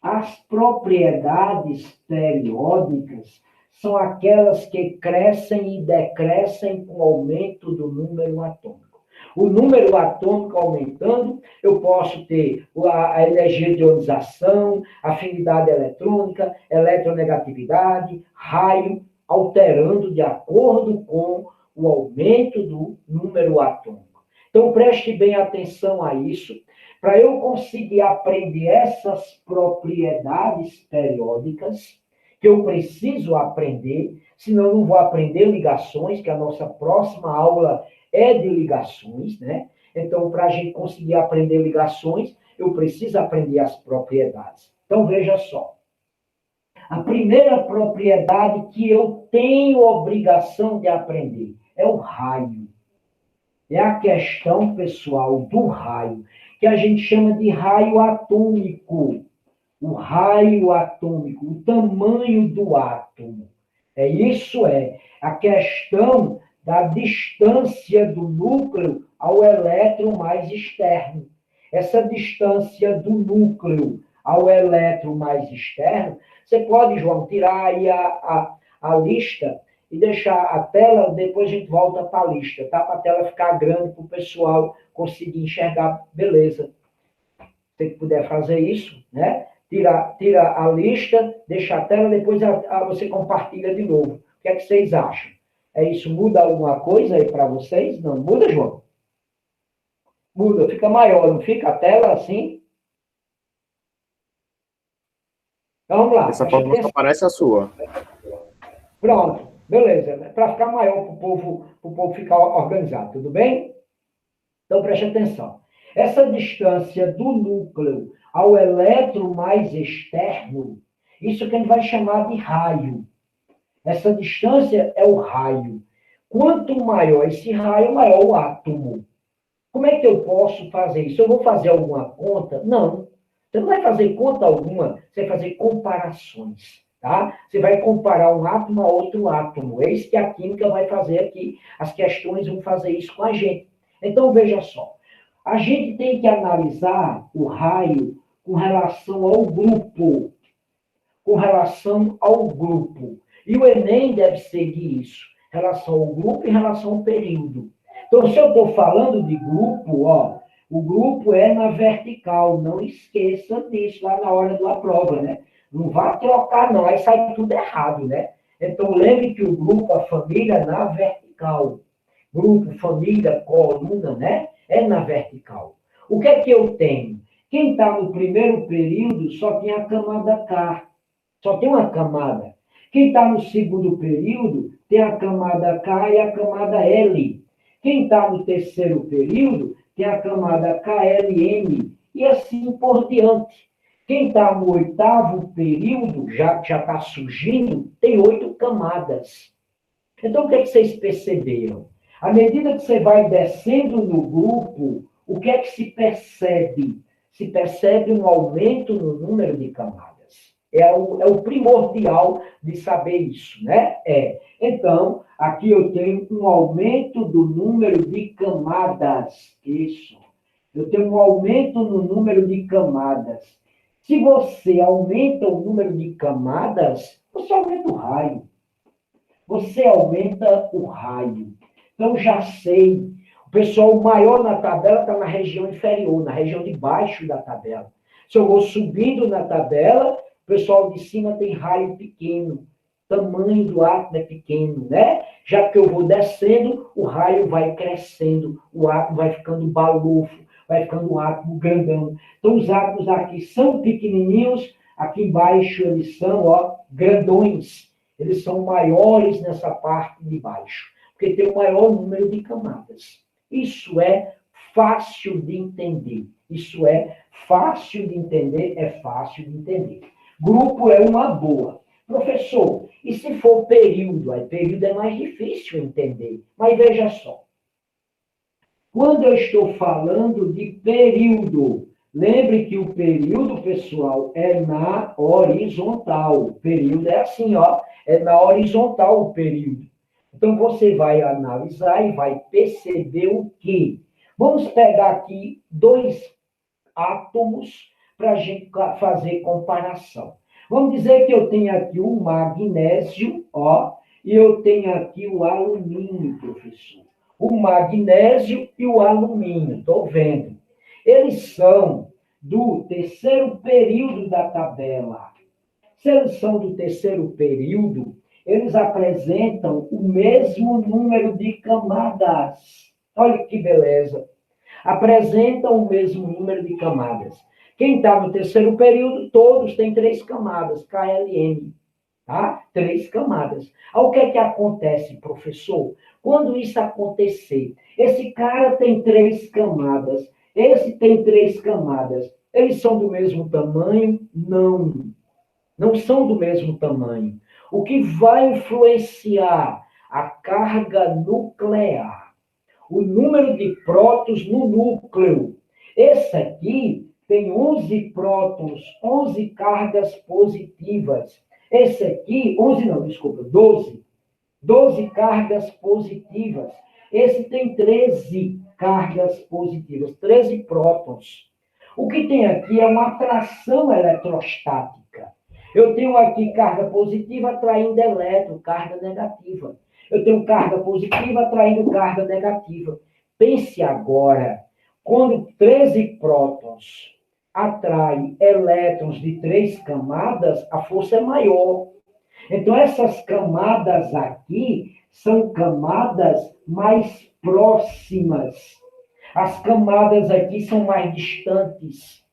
As propriedades periódicas são aquelas que crescem e decrescem com o aumento do número atômico. O número atômico aumentando, eu posso ter a energia de ionização, afinidade eletrônica, eletronegatividade, raio, alterando de acordo com o aumento do número atômico. Então, preste bem atenção a isso, para eu conseguir aprender essas propriedades periódicas, que eu preciso aprender, senão eu não vou aprender ligações, que a nossa próxima aula é de ligações, né? Então, para a gente conseguir aprender ligações, eu preciso aprender as propriedades. Então, veja só. A primeira propriedade que eu tenho obrigação de aprender é o raio. É a questão, pessoal, do raio, que a gente chama de raio atômico. O raio atômico, o tamanho do átomo. Isso é a questão da distância do núcleo ao elétron mais externo. Essa distância do núcleo ao elétron mais externo, você pode, João, tirar aí a lista e deixar a tela, depois a gente volta para a lista, tá? Para a tela ficar grande para o pessoal conseguir enxergar, beleza. Se puder fazer isso, né? Tira a lista, deixa a tela, depois você compartilha de novo. O que é que vocês acham? Isso muda alguma coisa aí para vocês? Não muda, João? Muda, fica maior, não fica a tela assim? Então, vamos lá. Dessa forma só aparece a sua. Pronto, beleza. Para ficar maior para o povo ficar organizado, tudo bem? Então, preste atenção. Essa distância do núcleo ao elétron mais externo, isso que a gente vai chamar de raio. Essa distância é o raio. Quanto maior esse raio, maior o átomo. Como é que eu posso fazer isso? Eu vou fazer alguma conta? Não. Você não vai fazer conta alguma, você vai fazer comparações. Tá? Você vai comparar um átomo a outro átomo. É isso que a química vai fazer aqui. As questões vão fazer isso com a gente. Então, veja só. A gente tem que analisar o raio com relação ao grupo. Com relação ao grupo. E o Enem deve seguir isso. Em relação ao grupo e em relação ao período. Então, se eu estou falando de grupo, ó, o grupo é na vertical. Não esqueça disso lá na hora da prova, né? Não vá trocar, não. Aí sai tudo errado, né? Então, lembre que o grupo, a família, é na vertical. Grupo, família, coluna, né? É na vertical. O que é que eu tenho? Quem está no primeiro período só tem a camada K. Só tem uma camada. Quem está no segundo período tem a camada K e a camada L. Quem está no terceiro período tem a camada KLM. E assim por diante. Quem está no oitavo período, já está surgindo, tem 8 camadas. Então, o que é que vocês perceberam? À medida que você vai descendo no grupo, o que é que se percebe? Se percebe um aumento no número de camadas. É o primordial de saber isso, né? Então, aqui eu tenho um aumento do número de camadas. Isso. Eu tenho um aumento no número de camadas. Se você aumenta o número de camadas, você aumenta o raio. Você aumenta o raio. Então, já sei. O pessoal maior na tabela está na região inferior, na região de baixo da tabela. Se eu vou subindo na tabela, o pessoal de cima tem raio pequeno. Tamanho do átomo é pequeno, né? Já que eu vou descendo, o raio vai crescendo. O átomo vai ficando balofo, vai ficando um átomo grandão. Então, os átomos aqui são pequenininhos, aqui embaixo eles são, ó, grandões. Eles são maiores nessa parte de baixo, porque tem o maior número de camadas. Isso é fácil de entender. Isso é fácil de entender, é fácil de entender. Grupo é uma boa. Professor, e se for período? Aí período é mais difícil entender. Mas veja só. Quando eu estou falando de período, lembre que o período, pessoal, é na horizontal. O período é assim, ó, é na horizontal o período. Então, você vai analisar e vai perceber o quê? Vamos pegar aqui 2 átomos para a gente fazer comparação. Vamos dizer que eu tenho aqui o magnésio, ó, e eu tenho aqui o alumínio, professor. O magnésio e o alumínio, estou vendo. Eles são do terceiro período da tabela. Se eles são do terceiro período, eles apresentam o mesmo número de camadas. Olha que beleza. Apresentam o mesmo número de camadas. Quem está no terceiro período, todos têm 3 camadas, KLM. Tá? 3 camadas. O que é que acontece, professor? Quando isso acontecer, esse cara tem 3 camadas, esse tem 3 camadas. Eles são do mesmo tamanho? Não. Não são do mesmo tamanho. O que vai influenciar a carga nuclear, o número de prótons no núcleo. Esse aqui tem 11 prótons, 11 cargas positivas. Esse aqui, 11 não, desculpa, 12. 12 cargas positivas. Esse tem 13 cargas positivas, 13 prótons. O que tem aqui é uma atração eletrostática. Eu tenho aqui carga positiva atraindo elétron, carga negativa. Eu tenho carga positiva atraindo carga negativa. Pense agora, quando 13 prótons atraem elétrons de 3 camadas, a força é maior. Então, essas camadas aqui são camadas mais próximas. As camadas aqui são mais distantes.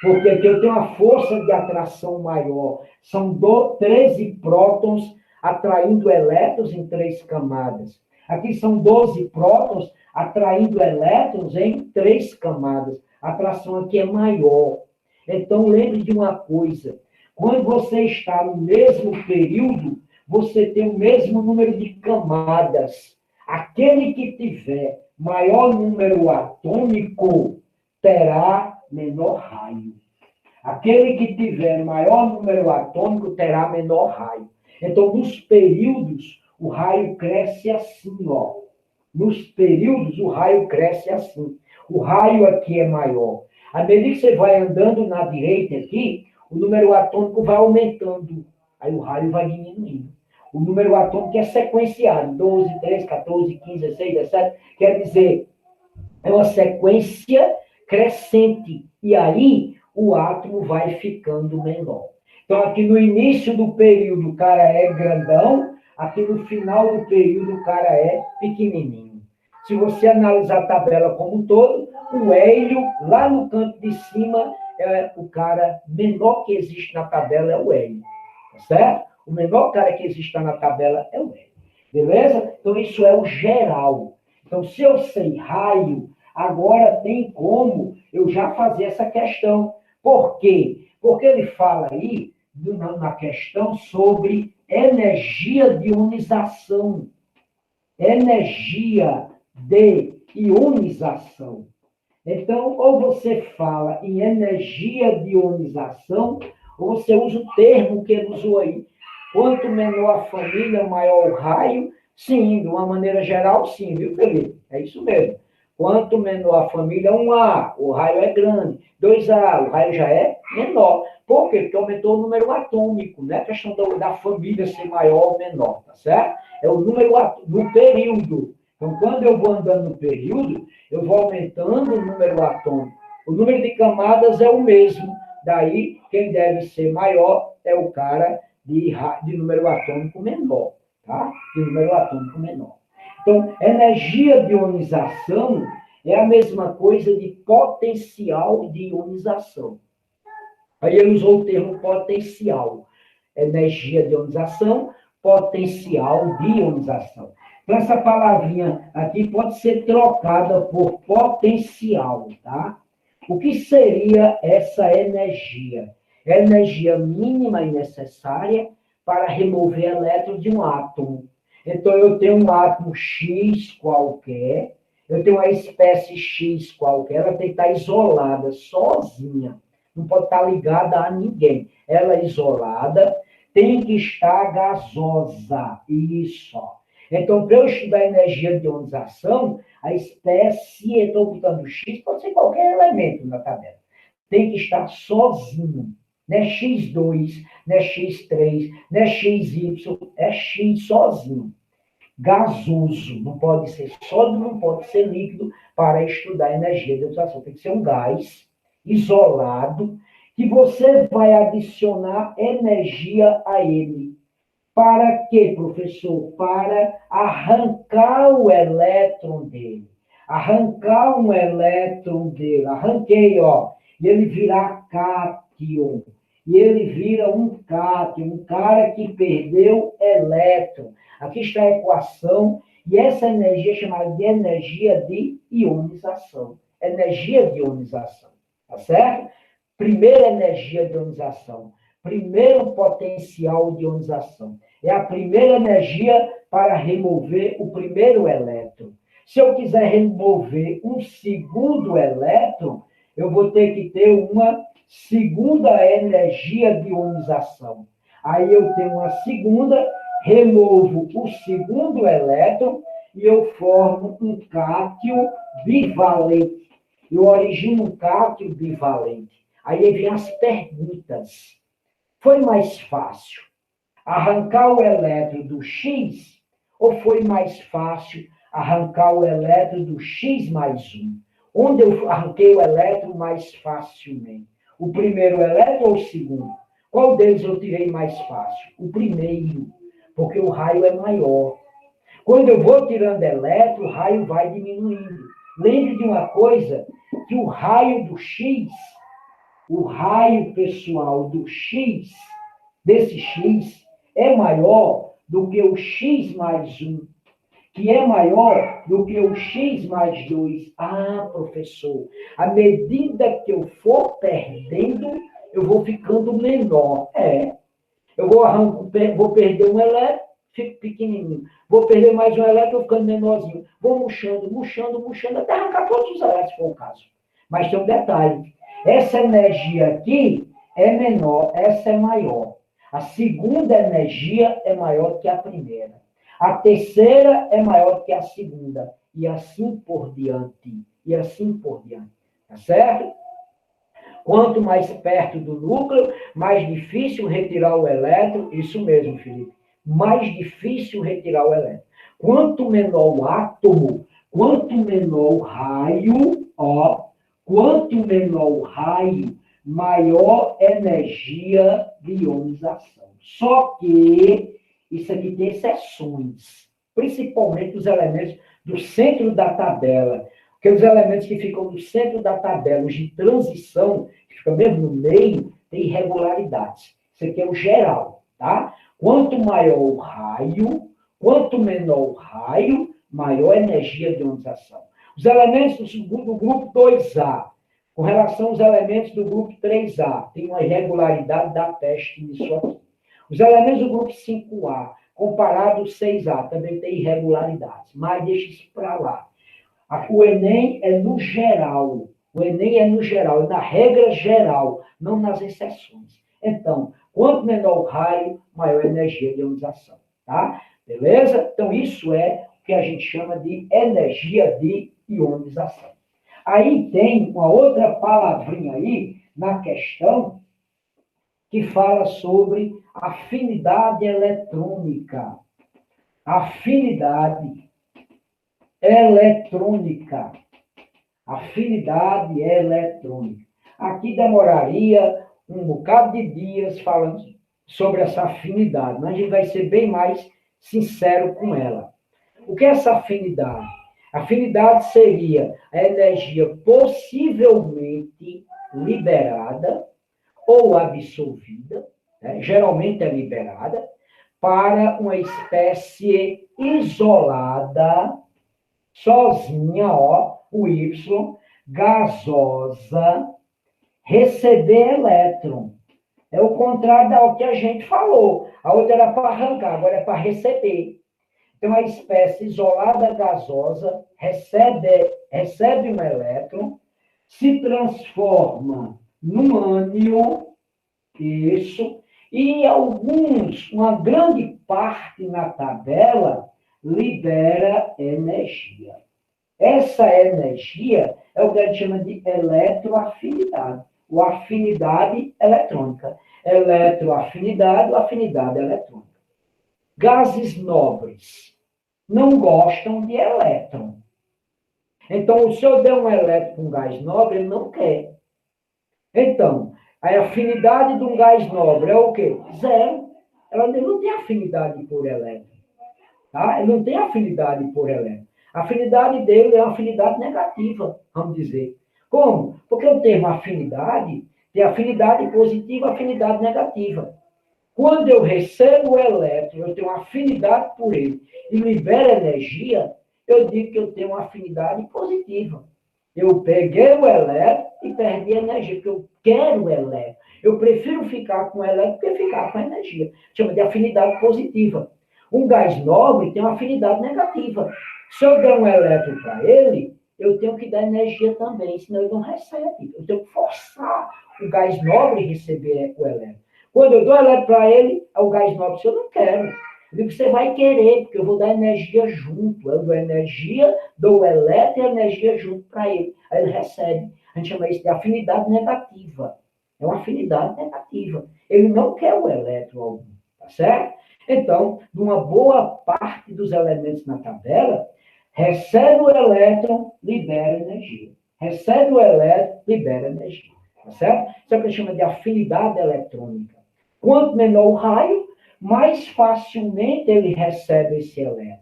Porque aqui eu tenho uma força de atração maior. São 13 prótons atraindo elétrons em 3 camadas. Aqui são 12 prótons atraindo elétrons em 3 camadas. A atração aqui é maior. Então, lembre de uma coisa. Quando você está no mesmo período, você tem o mesmo número de camadas. Aquele que tiver maior número atômico terá menor raio. Aquele que tiver maior número atômico terá menor raio. Então, nos períodos, o raio cresce assim, ó. Nos períodos, o raio cresce assim. O raio aqui é maior. À medida que você vai andando na direita aqui, o número atômico vai aumentando. Aí o raio vai diminuindo. O número atômico é sequenciado. 12, 13, 14, 15, 16, 17. Quer dizer, é uma sequência crescente. E aí, o átomo vai ficando menor. Então, aqui no início do período, o cara é grandão. Aqui no final do período, o cara é pequenininho. Se você analisar a tabela como um todo, o hélio, lá no canto de cima, é o cara menor que existe na tabela é o hélio. Tá certo? O menor cara que existe na tabela é o hélio. Beleza? Então, isso é o geral. Então, se eu sei raio, agora tem como eu já fazer essa questão. Por quê? Porque ele fala aí, na questão, sobre energia de ionização. Energia de ionização. Então, ou você fala em energia de ionização, ou você usa o termo que ele usou aí. Quanto menor a família, maior o raio. Sim, de uma maneira geral, sim, viu, Felipe? É isso mesmo. Quanto menor a família, 1A, o raio é grande. 2A, o raio já é menor. Por quê? Porque aumentou o número atômico, não é a questão da família ser maior ou menor, tá certo? É o número do período. Então, quando eu vou andando no período, eu vou aumentando o número atômico. O número de camadas é o mesmo. Daí, quem deve ser maior é o cara de número atômico menor, tá? De número atômico menor. Então, energia de ionização é a mesma coisa de potencial de ionização. Aí ele usou o termo potencial. Energia de ionização, potencial de ionização. Então, essa palavrinha aqui pode ser trocada por potencial, tá? O que seria essa energia? É a energia mínima e necessária para remover elétrons de um átomo. Então, eu tenho um átomo X qualquer, eu tenho uma espécie X qualquer, ela tem que estar isolada, sozinha. Não pode estar ligada a ninguém. Ela é isolada, tem que estar gasosa. Isso. Então, para eu estudar energia de ionização, a espécie, estou botando X, pode ser qualquer elemento na tabela. Tem que estar sozinho. Não é X2, não é X3, não é XY, é X sozinho. Gasoso, não pode ser sólido, não pode ser líquido para estudar energia de ionização. Tem que ser um gás isolado, que você vai adicionar energia a ele. Para quê, professor? Para arrancar o elétron dele. Arrancar um elétron dele. Arranquei, ó. E ele vira cátion. E ele vira um cátion, um cara que perdeu elétron. Aqui está a equação. E essa energia é chamada de energia de ionização. Energia de ionização. Tá certo? Primeira energia de ionização. Primeiro potencial de ionização. É a primeira energia para remover o primeiro elétron. Se eu quiser remover um segundo elétron, eu vou ter que ter uma segunda energia de ionização. Aí eu tenho uma segunda, removo o segundo elétron e eu formo um cátion bivalente. Eu origino um cátion bivalente. Aí vem as perguntas. Foi mais fácil arrancar o elétron do X ou foi mais fácil arrancar o elétron do X mais 1? Onde eu arranquei o elétron mais facilmente? O primeiro elétron ou o segundo? Qual deles eu tirei mais fácil? O primeiro, porque o raio é maior. Quando eu vou tirando elétron, o raio vai diminuindo. Lembre de uma coisa, que o raio do X, o raio pessoal do X, desse X, é maior do que o X mais 1. que é maior do que o x mais 2. Ah, professor, à medida que eu for perdendo, eu vou ficando menor. Eu vou perder um elétron, fico pequenininho. Vou perder mais um elétron, vou ficando menorzinho. Vou murchando, até arrancar todos os elétrons, se for o caso. Mas tem um detalhe. Essa energia aqui é menor, essa é maior. A segunda energia é maior que a primeira. A terceira é maior que a segunda. E assim por diante. Tá certo? Quanto mais perto do núcleo, mais difícil retirar o elétron. Isso mesmo, Felipe. Mais difícil retirar o elétron. Quanto menor o átomo, quanto menor o raio, quanto menor o raio, maior energia de ionização. Só que isso aqui tem exceções, principalmente os elementos do centro da tabela. Porque os elementos que ficam no centro da tabela, os de transição, que ficam mesmo no meio, tem irregularidades. Isso aqui é o geral, tá? Quanto maior o raio, quanto menor o raio, maior a energia de ionização. Os elementos do grupo 2A, com relação aos elementos do grupo 3A, tem uma irregularidade da peste nisso aqui. Os elementos do grupo 5A, comparado ao 6A, também tem irregularidades, mas deixa isso para lá. O Enem é no geral. O Enem é no geral, é na regra geral, não nas exceções. Então, quanto menor o raio, maior a energia de ionização. Tá? Beleza? Então, isso é o que a gente chama de energia de ionização. Aí tem uma outra palavrinha aí na questão que fala sobre afinidade eletrônica. Afinidade eletrônica. Afinidade eletrônica. Aqui demoraria um bocado de dias falando sobre essa afinidade, mas a gente vai ser bem mais sincero com ela. O que é essa afinidade? Afinidade seria a energia possivelmente liberada ou absorvida, né? Geralmente é liberada, para uma espécie isolada, sozinha, o Y, gasosa, receber elétron. É o contrário do que a gente falou. A outra era para arrancar, agora é para receber. Então, a espécie isolada gasosa recebe um elétron, se transforma num ânion, isso, e uma grande parte na tabela, libera energia. Essa energia é o que a gente chama de eletroafinidade, ou afinidade eletrônica. Eletroafinidade ou afinidade eletrônica. Gases nobres não gostam de elétron. Então, se eu der um elétron para um gás nobre, ele não quer. Então, a afinidade de um gás nobre é o quê? Zero. Ela não tem afinidade por elétron. Tá? Ele não tem afinidade por elétron. A afinidade dele é uma afinidade negativa, vamos dizer. Como? Porque o termo afinidade tem afinidade positiva e afinidade negativa. Quando eu recebo o elétron, eu tenho uma afinidade por ele e libero energia, eu digo que eu tenho uma afinidade positiva. Eu peguei o elétron e perdi energia, porque eu quero o elétron. Eu prefiro ficar com o elétron do que ficar com a energia. Chama de afinidade positiva. Um gás nobre tem uma afinidade negativa. Se eu der um elétron para ele, eu tenho que dar energia também, senão ele não recebe. Eu tenho que forçar o gás nobre a receber o elétron. Quando eu dou elétron para ele, o gás nobre, se eu não quero. Eu digo que você vai querer, porque eu vou dar energia junto. Eu dou energia, dou o elétron e a energia junto para ele. Aí ele recebe. A gente chama isso de afinidade negativa. É uma afinidade negativa. Ele não quer o elétron algum, tá certo? Então, de uma boa parte dos elementos na tabela, recebe o elétron, libera energia. Recebe o elétron, libera energia. Tá certo? Isso é o que a gente chama de afinidade eletrônica. Quanto menor o raio, mais facilmente ele recebe esse elétron.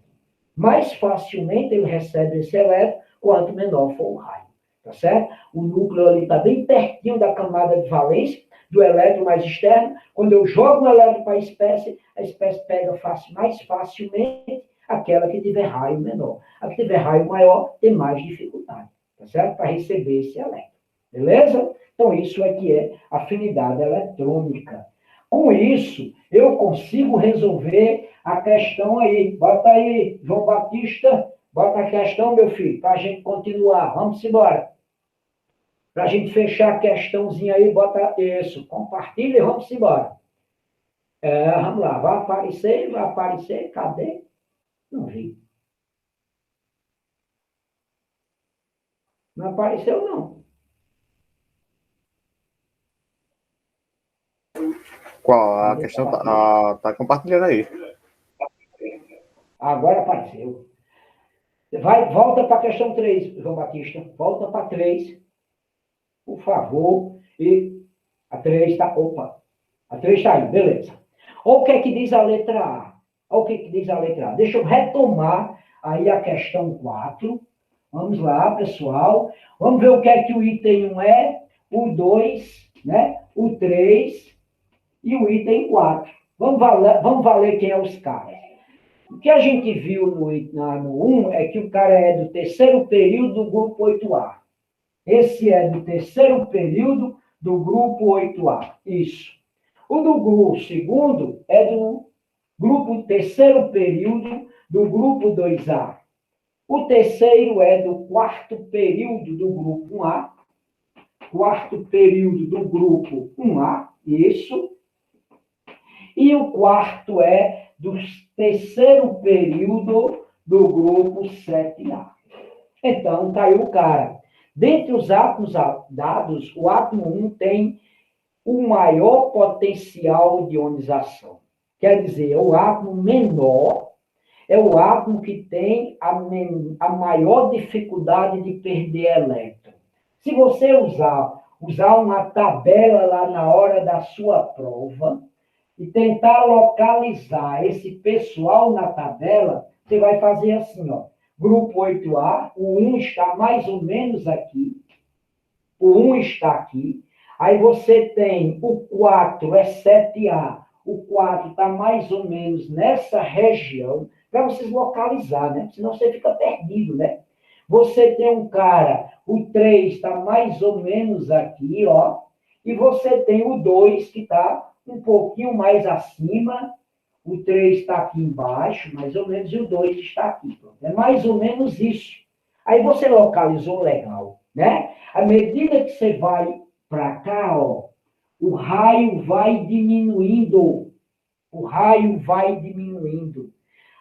Mais facilmente ele recebe esse elétron, quanto menor for o raio. Tá certo? O núcleo ali está bem pertinho da camada de valência, do elétron mais externo. Quando eu jogo um elétron para a espécie pega mais facilmente, aquela que tiver raio menor. A que tiver raio maior tem mais dificuldade, tá certo? Para receber esse elétron. Beleza? Então, isso é que é afinidade eletrônica. Com isso, eu consigo resolver a questão aí. Bota aí, João Batista, bota a questão, meu filho, para a gente continuar. Vamos embora. Para a gente fechar a questãozinha aí, bota isso. Compartilha e vamos embora. Vamos lá, vai aparecer, cadê? Não vi. Não apareceu, não. Qual? A questão tá compartilhando aí. Agora apareceu. Volta para a questão 3, João Batista. Volta para 3, por favor. E a 3 está... Opa! A 3 está aí, beleza. Olha o que é que diz a letra A. Olha o que é que diz a letra A. Deixa eu retomar aí a questão 4. Vamos lá, pessoal. Vamos ver o que é que o item 1 é, o 2, né? O 3 e o item 4. Vamos valer quem é os caras. O que a gente viu no 1 é que o cara é do terceiro período do grupo 8A. Esse é do terceiro período do grupo 8A. Isso. O do grupo segundo é do grupo terceiro período do grupo 2A. O terceiro é do quarto período do grupo 1A. Quarto período do grupo 1A. Isso. E o quarto é do terceiro período do grupo 7A. Então, tá aí o cara. Dentre os átomos dados, o átomo 1 tem o maior potencial de ionização. Quer dizer, é o átomo menor, é o átomo que tem a maior dificuldade de perder elétron. Se você usar uma tabela lá na hora da sua prova, e tentar localizar esse pessoal na tabela, você vai fazer assim, ó. Grupo 8A, o 1 está mais ou menos aqui, o 1 está aqui, aí você tem o 4, é 7A, o 4 está mais ou menos nessa região, para vocês localizar, né? Senão você fica perdido, né? Você tem um cara, o 3 está mais ou menos aqui, ó, e você tem o 2 que está um pouquinho mais acima, o 3 está aqui embaixo, mais ou menos, e o 2 está aqui. É mais ou menos isso. Aí você localizou legal, né? À medida que você vai para cá, ó, o raio vai diminuindo. O raio vai diminuindo.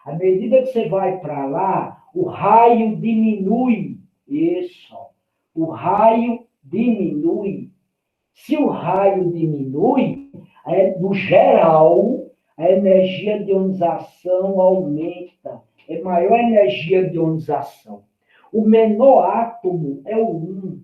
À medida que você vai para lá, o raio diminui. Isso. O raio diminui. Se o raio diminui, no geral, a energia de ionização aumenta. É maior a energia de ionização. O menor átomo é o 1,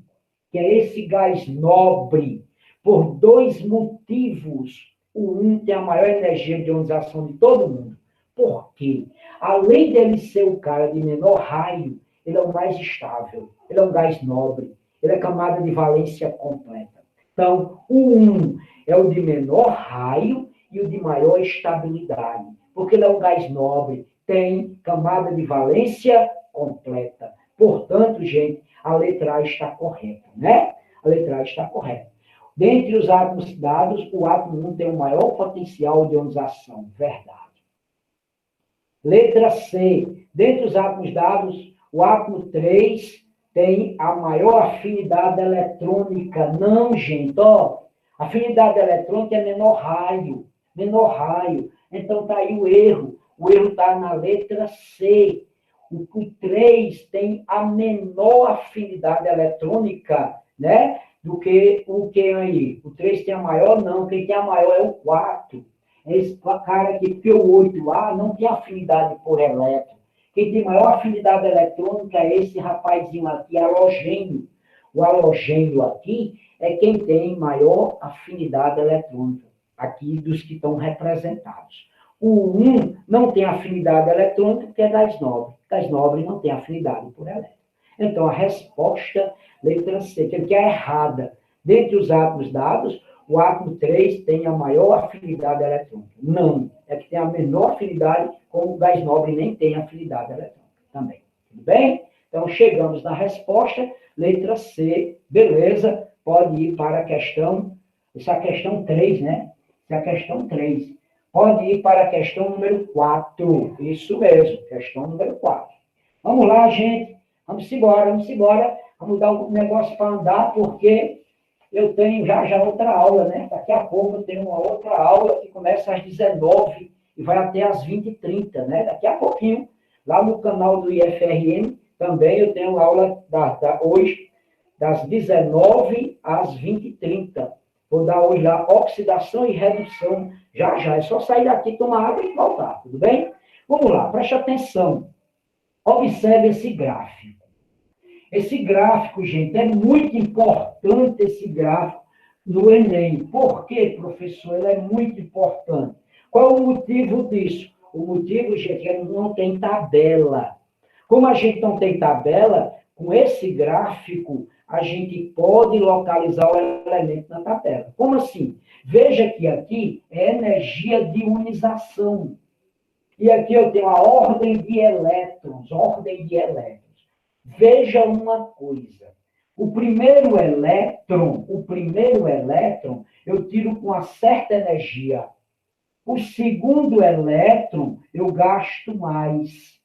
que é esse gás nobre. Por 2 motivos, o 1 tem a maior energia de ionização de todo mundo. Por quê? Além dele ser o cara de menor raio, ele é o mais estável. Ele é um gás nobre. Ele é camada de valência completa. Então, o 1 é o de menor raio e o de maior estabilidade, porque ele é um gás nobre, tem camada de valência completa. Portanto, gente, a letra A está correta, né? A letra A está correta. Dentre os átomos dados, o átomo 1 tem o maior potencial de ionização. Verdade. Letra C. Dentre os átomos dados, o átomo 3 tem a maior afinidade eletrônica. Não, gente, ó. Afinidade eletrônica é menor raio. Menor raio. Então, está aí o erro. O erro está na letra C. O 3 tem a menor afinidade eletrônica, né? Do que o que aí? O 3 tem a maior? Não. Quem tem a maior é o 4. Esse cara aqui, porque o 8A não tem afinidade por elétron. Quem tem maior afinidade eletrônica é esse rapazinho aqui, halogênio. O halogênio aqui é quem tem maior afinidade eletrônica, aqui dos que estão representados. O 1 não tem afinidade eletrônica porque é gás nobre. Gás nobre não tem afinidade por elétron. Então, a resposta, letra C, que é errada. Dentre os átomos dados, o átomo 3 tem a maior afinidade eletrônica. Não, é que tem a menor afinidade, como o gás nobre nem tem afinidade eletrônica também. Tudo bem? Então, chegamos na resposta, letra C, beleza, pode ir para a questão, isso é a questão 3, né? Isso é a questão 3. Pode ir para a questão número 4, isso mesmo, questão número 4. Vamos lá, gente, vamos embora, vamos dar um negócio para andar, porque eu tenho já outra aula, né? Daqui a pouco eu tenho uma outra aula que começa às 19 e vai até às 20h30, né? Daqui a pouquinho, lá no canal do IFRN, também eu tenho aula hoje, das 19 às 20h30. Vou dar hoje lá oxidação e redução, já. É só sair daqui, tomar água e voltar, tudo bem? Vamos lá, preste atenção. Observe esse gráfico. Esse gráfico, gente, é muito importante esse gráfico no Enem. Por quê, professor? Ele é muito importante. Qual o motivo disso? O motivo, gente, é que não tem tabela. Como a gente não tem tabela, com esse gráfico, a gente pode localizar o elemento na tabela. Como assim? Veja que aqui é energia de ionização. E aqui eu tenho a ordem de elétrons, Veja uma coisa. O primeiro elétron, eu tiro com uma certa energia. O segundo elétron, eu gasto mais.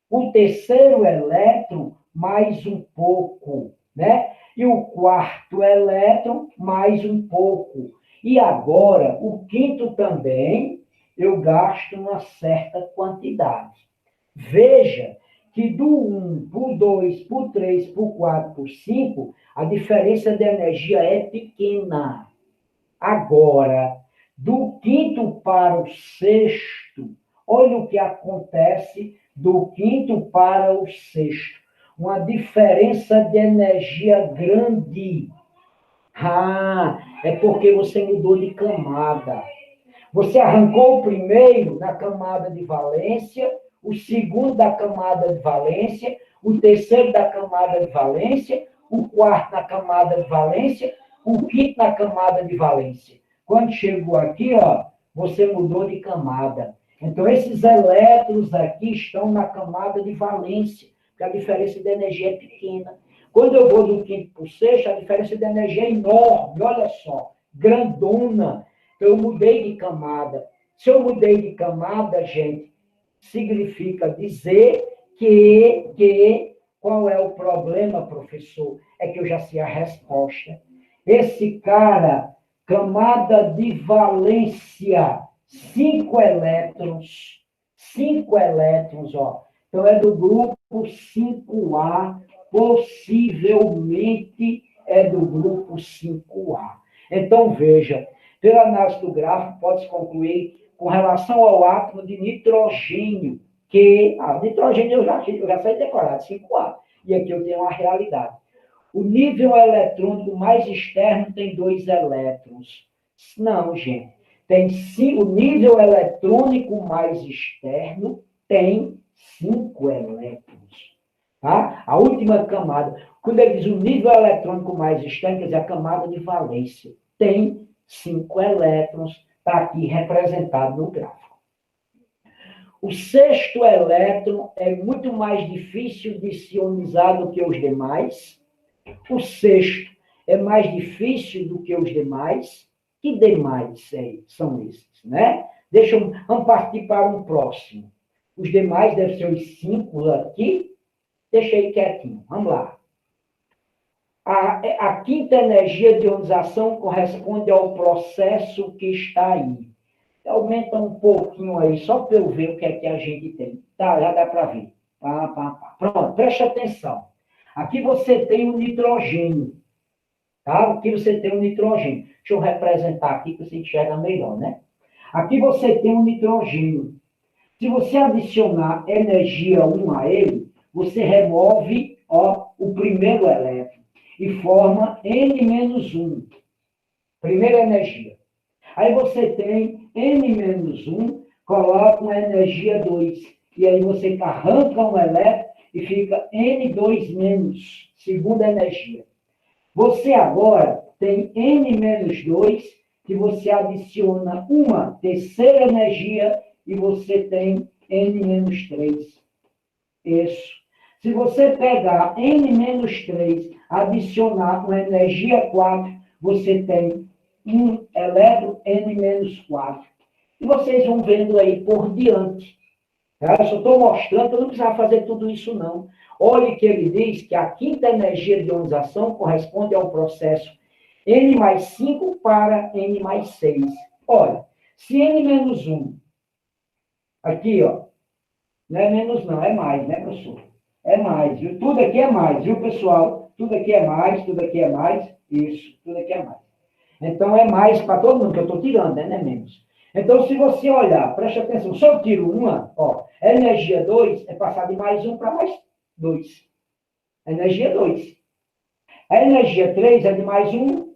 O terceiro elétron, mais um pouco, né? E o quarto elétron, mais um pouco. E agora, o quinto também, eu gasto uma certa quantidade. Veja que do 1 para o 2, para o 3, para o 4, para o 5, a diferença de energia é pequena. Agora, do quinto para o sexto, olha o que acontece do quinto para o sexto. Uma diferença de energia grande. É porque você mudou de camada. Você arrancou o primeiro na camada de valência, o segundo da camada de valência, o terceiro da camada de valência, o quarto na camada de valência, o quinto na camada de valência. Quando chegou aqui, ó, você mudou de camada. Então, esses elétrons aqui estão na camada de valência, porque a diferença de energia é pequena. Quando eu vou do quinto para o sexto, a diferença de energia é enorme, olha só, grandona. Então, eu mudei de camada. Se eu mudei de camada, gente, significa dizer que qual é o problema, professor? É que eu já sei a resposta. Esse cara, camada de valência, 5 elétrons, ó. Então, é do grupo 5A, possivelmente é do grupo 5A. Então, veja, pela análise do gráfico, pode-se concluir com relação ao átomo de nitrogênio, que nitrogênio eu já sei decorado, 5A. E aqui eu tenho uma realidade. O nível eletrônico mais externo tem 2 elétrons. Não, gente. O nível eletrônico mais externo tem 5 elétrons. Tá? A última camada, quando ele diz o nível eletrônico mais externo, quer dizer, a camada de valência, tem 5 elétrons, está aqui representado no gráfico. O sexto elétron é muito mais difícil de se ionizar do que os demais. O sexto é mais difícil do que os demais. Que demais são esses, né? Vamos partir para um próximo. Os demais devem ser os 5 aqui. Deixa aí quietinho. Vamos lá. A quinta energia de ionização corresponde ao processo que está aí. Aumenta um pouquinho aí, só para eu ver o que é que a gente tem. Tá, já dá para ver. Pronto, preste atenção. Aqui você tem o nitrogênio. Tá? Aqui você tem o nitrogênio. Deixa eu representar aqui para você enxergar melhor, né? Aqui você tem o nitrogênio. Se você adicionar energia 1 a ele, você remove o primeiro elétron e forma N-1. Primeira energia. Aí você tem N-1, coloca uma energia 2. E aí você arranca um elétron e fica N2-, segunda energia. Você agora tem N-2 que você adiciona uma terceira energia e você tem N-3. Isso. Se você pegar N-3, adicionar uma energia 4, você tem um elétron N-4. E vocês vão vendo aí por diante. Tá? Eu só estou mostrando, eu não precisava fazer tudo isso, não. Olhe que ele diz que a quinta energia de ionização corresponde ao processo N mais 5 para N mais 6. Olha, se N menos 1, aqui, ó, não é menos não, é mais, né, professor? É mais, viu? Tudo aqui é mais, viu, pessoal? Tudo aqui é mais, tudo aqui é mais, isso, tudo aqui é mais. Então, é mais para todo mundo, que eu estou tirando, né, não é menos. Então, se você olhar, preste atenção, se eu tiro uma, ó, a energia 2 é passar de mais 1 para mais 2. A energia 2. A energia 3 é de mais 1,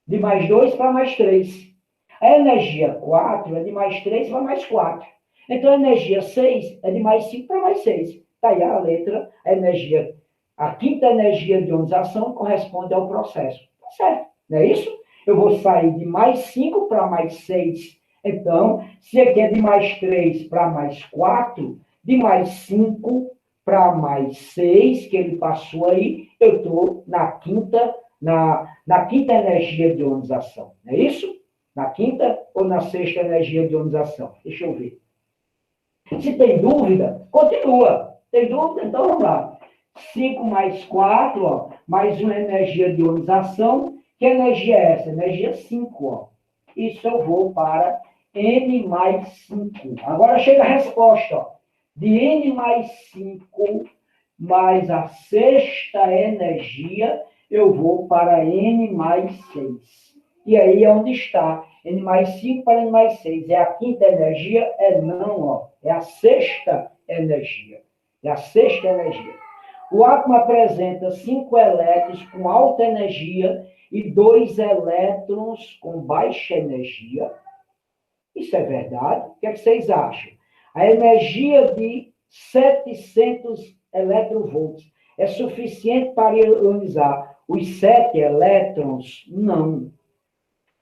de mais 2 para mais 3. A energia 4 é de mais 3 para mais 4. Então, a energia 6 é de mais 5 para mais 6. Está aí a letra, a energia, a quinta energia de ionização corresponde ao processo. Tá certo, não é isso? Eu vou sair de mais 5 para mais 6. Então, se aqui é de mais 3 para mais 4, de mais 5 para mais 6, que ele passou aí, eu estou na quinta energia de ionização. Não é isso? Na quinta ou na sexta energia de ionização? Deixa eu ver. Se tem dúvida, continua. Tem dúvida? Então vamos lá. 5 mais 4, ó, mais uma energia de ionização. Que energia é essa? Energia 5. Ó. Isso eu vou para N mais 5. Agora chega a resposta. Ó. De N mais 5 mais a sexta energia, eu vou para N mais 6. E aí é onde está. N mais 5 para N mais 6. É a quinta energia? É não, ó. É a sexta energia. É a sexta energia. O átomo apresenta 5 elétrons com alta energia e 2 elétrons com baixa energia. Isso é verdade? O que é que vocês acham? A energia de 700 eletronvolts é suficiente para ionizar os 7 elétrons? Não.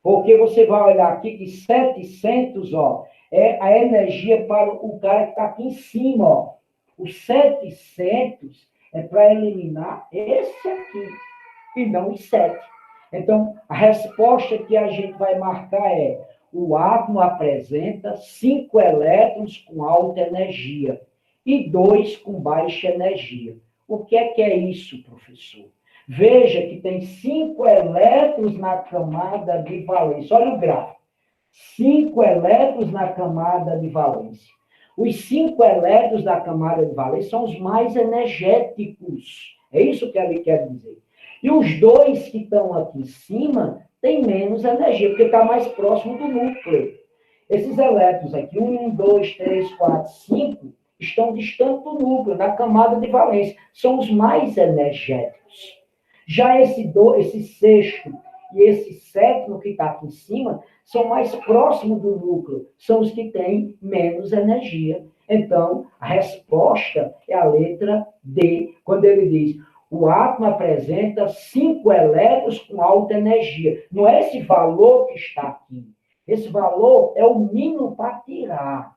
Porque você vai olhar aqui que 700, ó, é a energia para o cara que está aqui em cima, ó. Os 700 é para eliminar esse aqui, e não os 7. Então, a resposta que a gente vai marcar é: o átomo apresenta 5 elétrons com alta energia e 2 com baixa energia. O que é isso, professor? Veja que tem 5 elétrons na camada de valência. Olha o gráfico. 5 elétrons na camada de valência. Os 5 elétrons da camada de valência são os mais energéticos. É isso que ele quer dizer. E os 2 que estão aqui em cima têm menos energia, porque está mais próximo do núcleo. Esses elétrons aqui, 1, 2, 3, 4, 5, estão distantes do núcleo, na camada de valência. São os mais energéticos. Já esse sexto e esse sétimo que está aqui em cima são mais próximos do núcleo, são os que têm menos energia. Então, a resposta é a letra D, quando ele diz: o átomo apresenta 5 elétrons com alta energia. Não é esse valor que está aqui. Esse valor é o mínimo para tirar.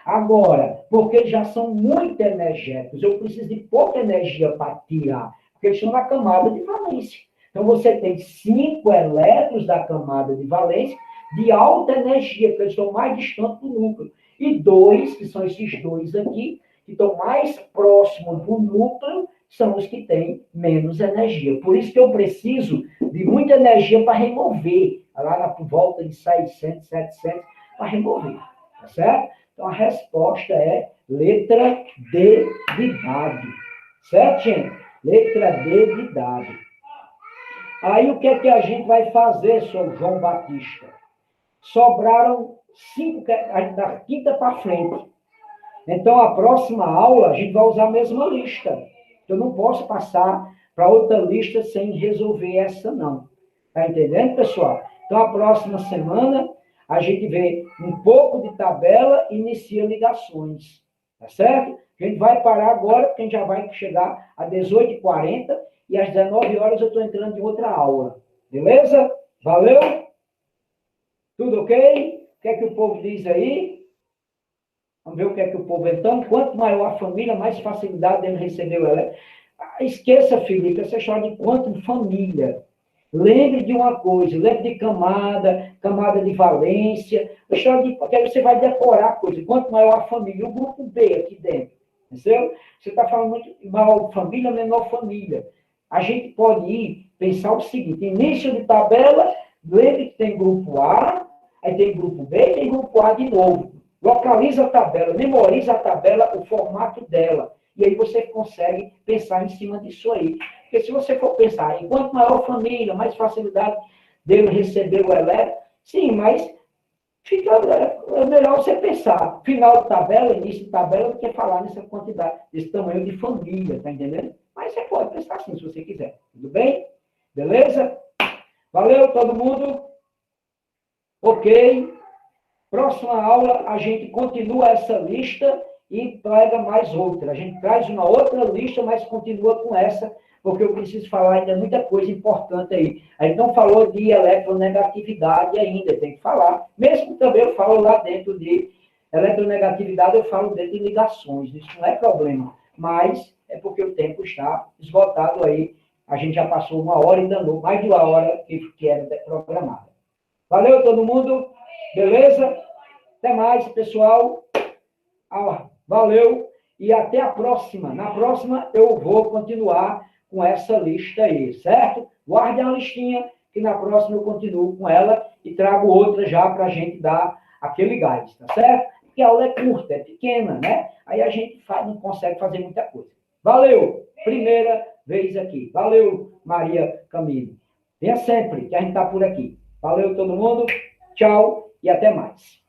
Agora, porque eles já são muito energéticos, eu preciso de pouca energia para tirar, porque eles estão na camada de valência. Então, você tem 5 elétrons da camada de valência de alta energia, porque eles estão mais distantes do núcleo. E 2, que são esses 2 aqui, que estão mais próximos do núcleo, são os que têm menos energia. Por isso que eu preciso de muita energia para remover, lá na volta de 600, 700, para remover. Tá certo? Então, a resposta é letra D de dado. Certo, gente? Letra D de dado. Aí, o que é que a gente vai fazer, senhor João Batista? Sobraram 5, da quinta para frente. Então, a próxima aula, a gente vai usar a mesma lista. Eu não posso passar para outra lista sem resolver essa, não. Tá entendendo, pessoal? Então, a próxima semana, a gente vê um pouco de tabela e inicia ligações. Tá certo? A gente vai parar agora, porque a gente já vai chegar às 18h40 e às 19 horas eu estou entrando em outra aula. Beleza? Valeu? Tudo ok? O que é que o povo diz aí? Vamos ver o que é que o povo... Então, quanto maior a família, mais facilidade ele recebeu ela. Esqueça, Felipe, essa história de quanto família. Lembre de uma coisa, lembre de camada de valência, porque aí você vai decorar coisa. Quanto maior a família, o grupo B aqui dentro, entendeu? Você está falando muito maior família, menor família. A gente pode pensar o seguinte, início de tabela, lembre que tem grupo A, aí tem grupo B e tem grupo A de novo. Localiza a tabela, memoriza a tabela, o formato dela. E aí você consegue pensar em cima disso aí. Porque se você for pensar, enquanto maior família, mais facilidade dele receber o elétrico, sim, mas é melhor você pensar final de tabela, início de tabela, do que falar nessa quantidade, desse tamanho de família, tá entendendo? Mas você pode pensar assim, se você quiser. Tudo bem? Beleza? Valeu, todo mundo? Ok. Próxima aula, a gente continua essa lista e pega mais outra. A gente traz uma outra lista, mas continua com essa, porque eu preciso falar ainda muita coisa importante aí. A gente não falou de eletronegatividade ainda, tem que falar. Mesmo também eu falo lá dentro de eletronegatividade, eu falo dentro de ligações. Isso não é problema, mas é porque o tempo está esgotado aí. A gente já passou 1 hora e danou mais de 1 hora que era programada. Valeu, todo mundo? Beleza? Até mais, pessoal. Valeu. E até a próxima. Na próxima, eu vou continuar com essa lista aí, certo? Guarde a listinha, que na próxima eu continuo com ela e trago outra já para a gente dar aquele gás, tá certo? Porque a aula é curta, é pequena, né? Aí a gente não consegue fazer muita coisa. Valeu! Primeira vez aqui. Valeu, Maria Camille. Venha sempre, que a gente está por aqui. Valeu, todo mundo. Tchau e até mais.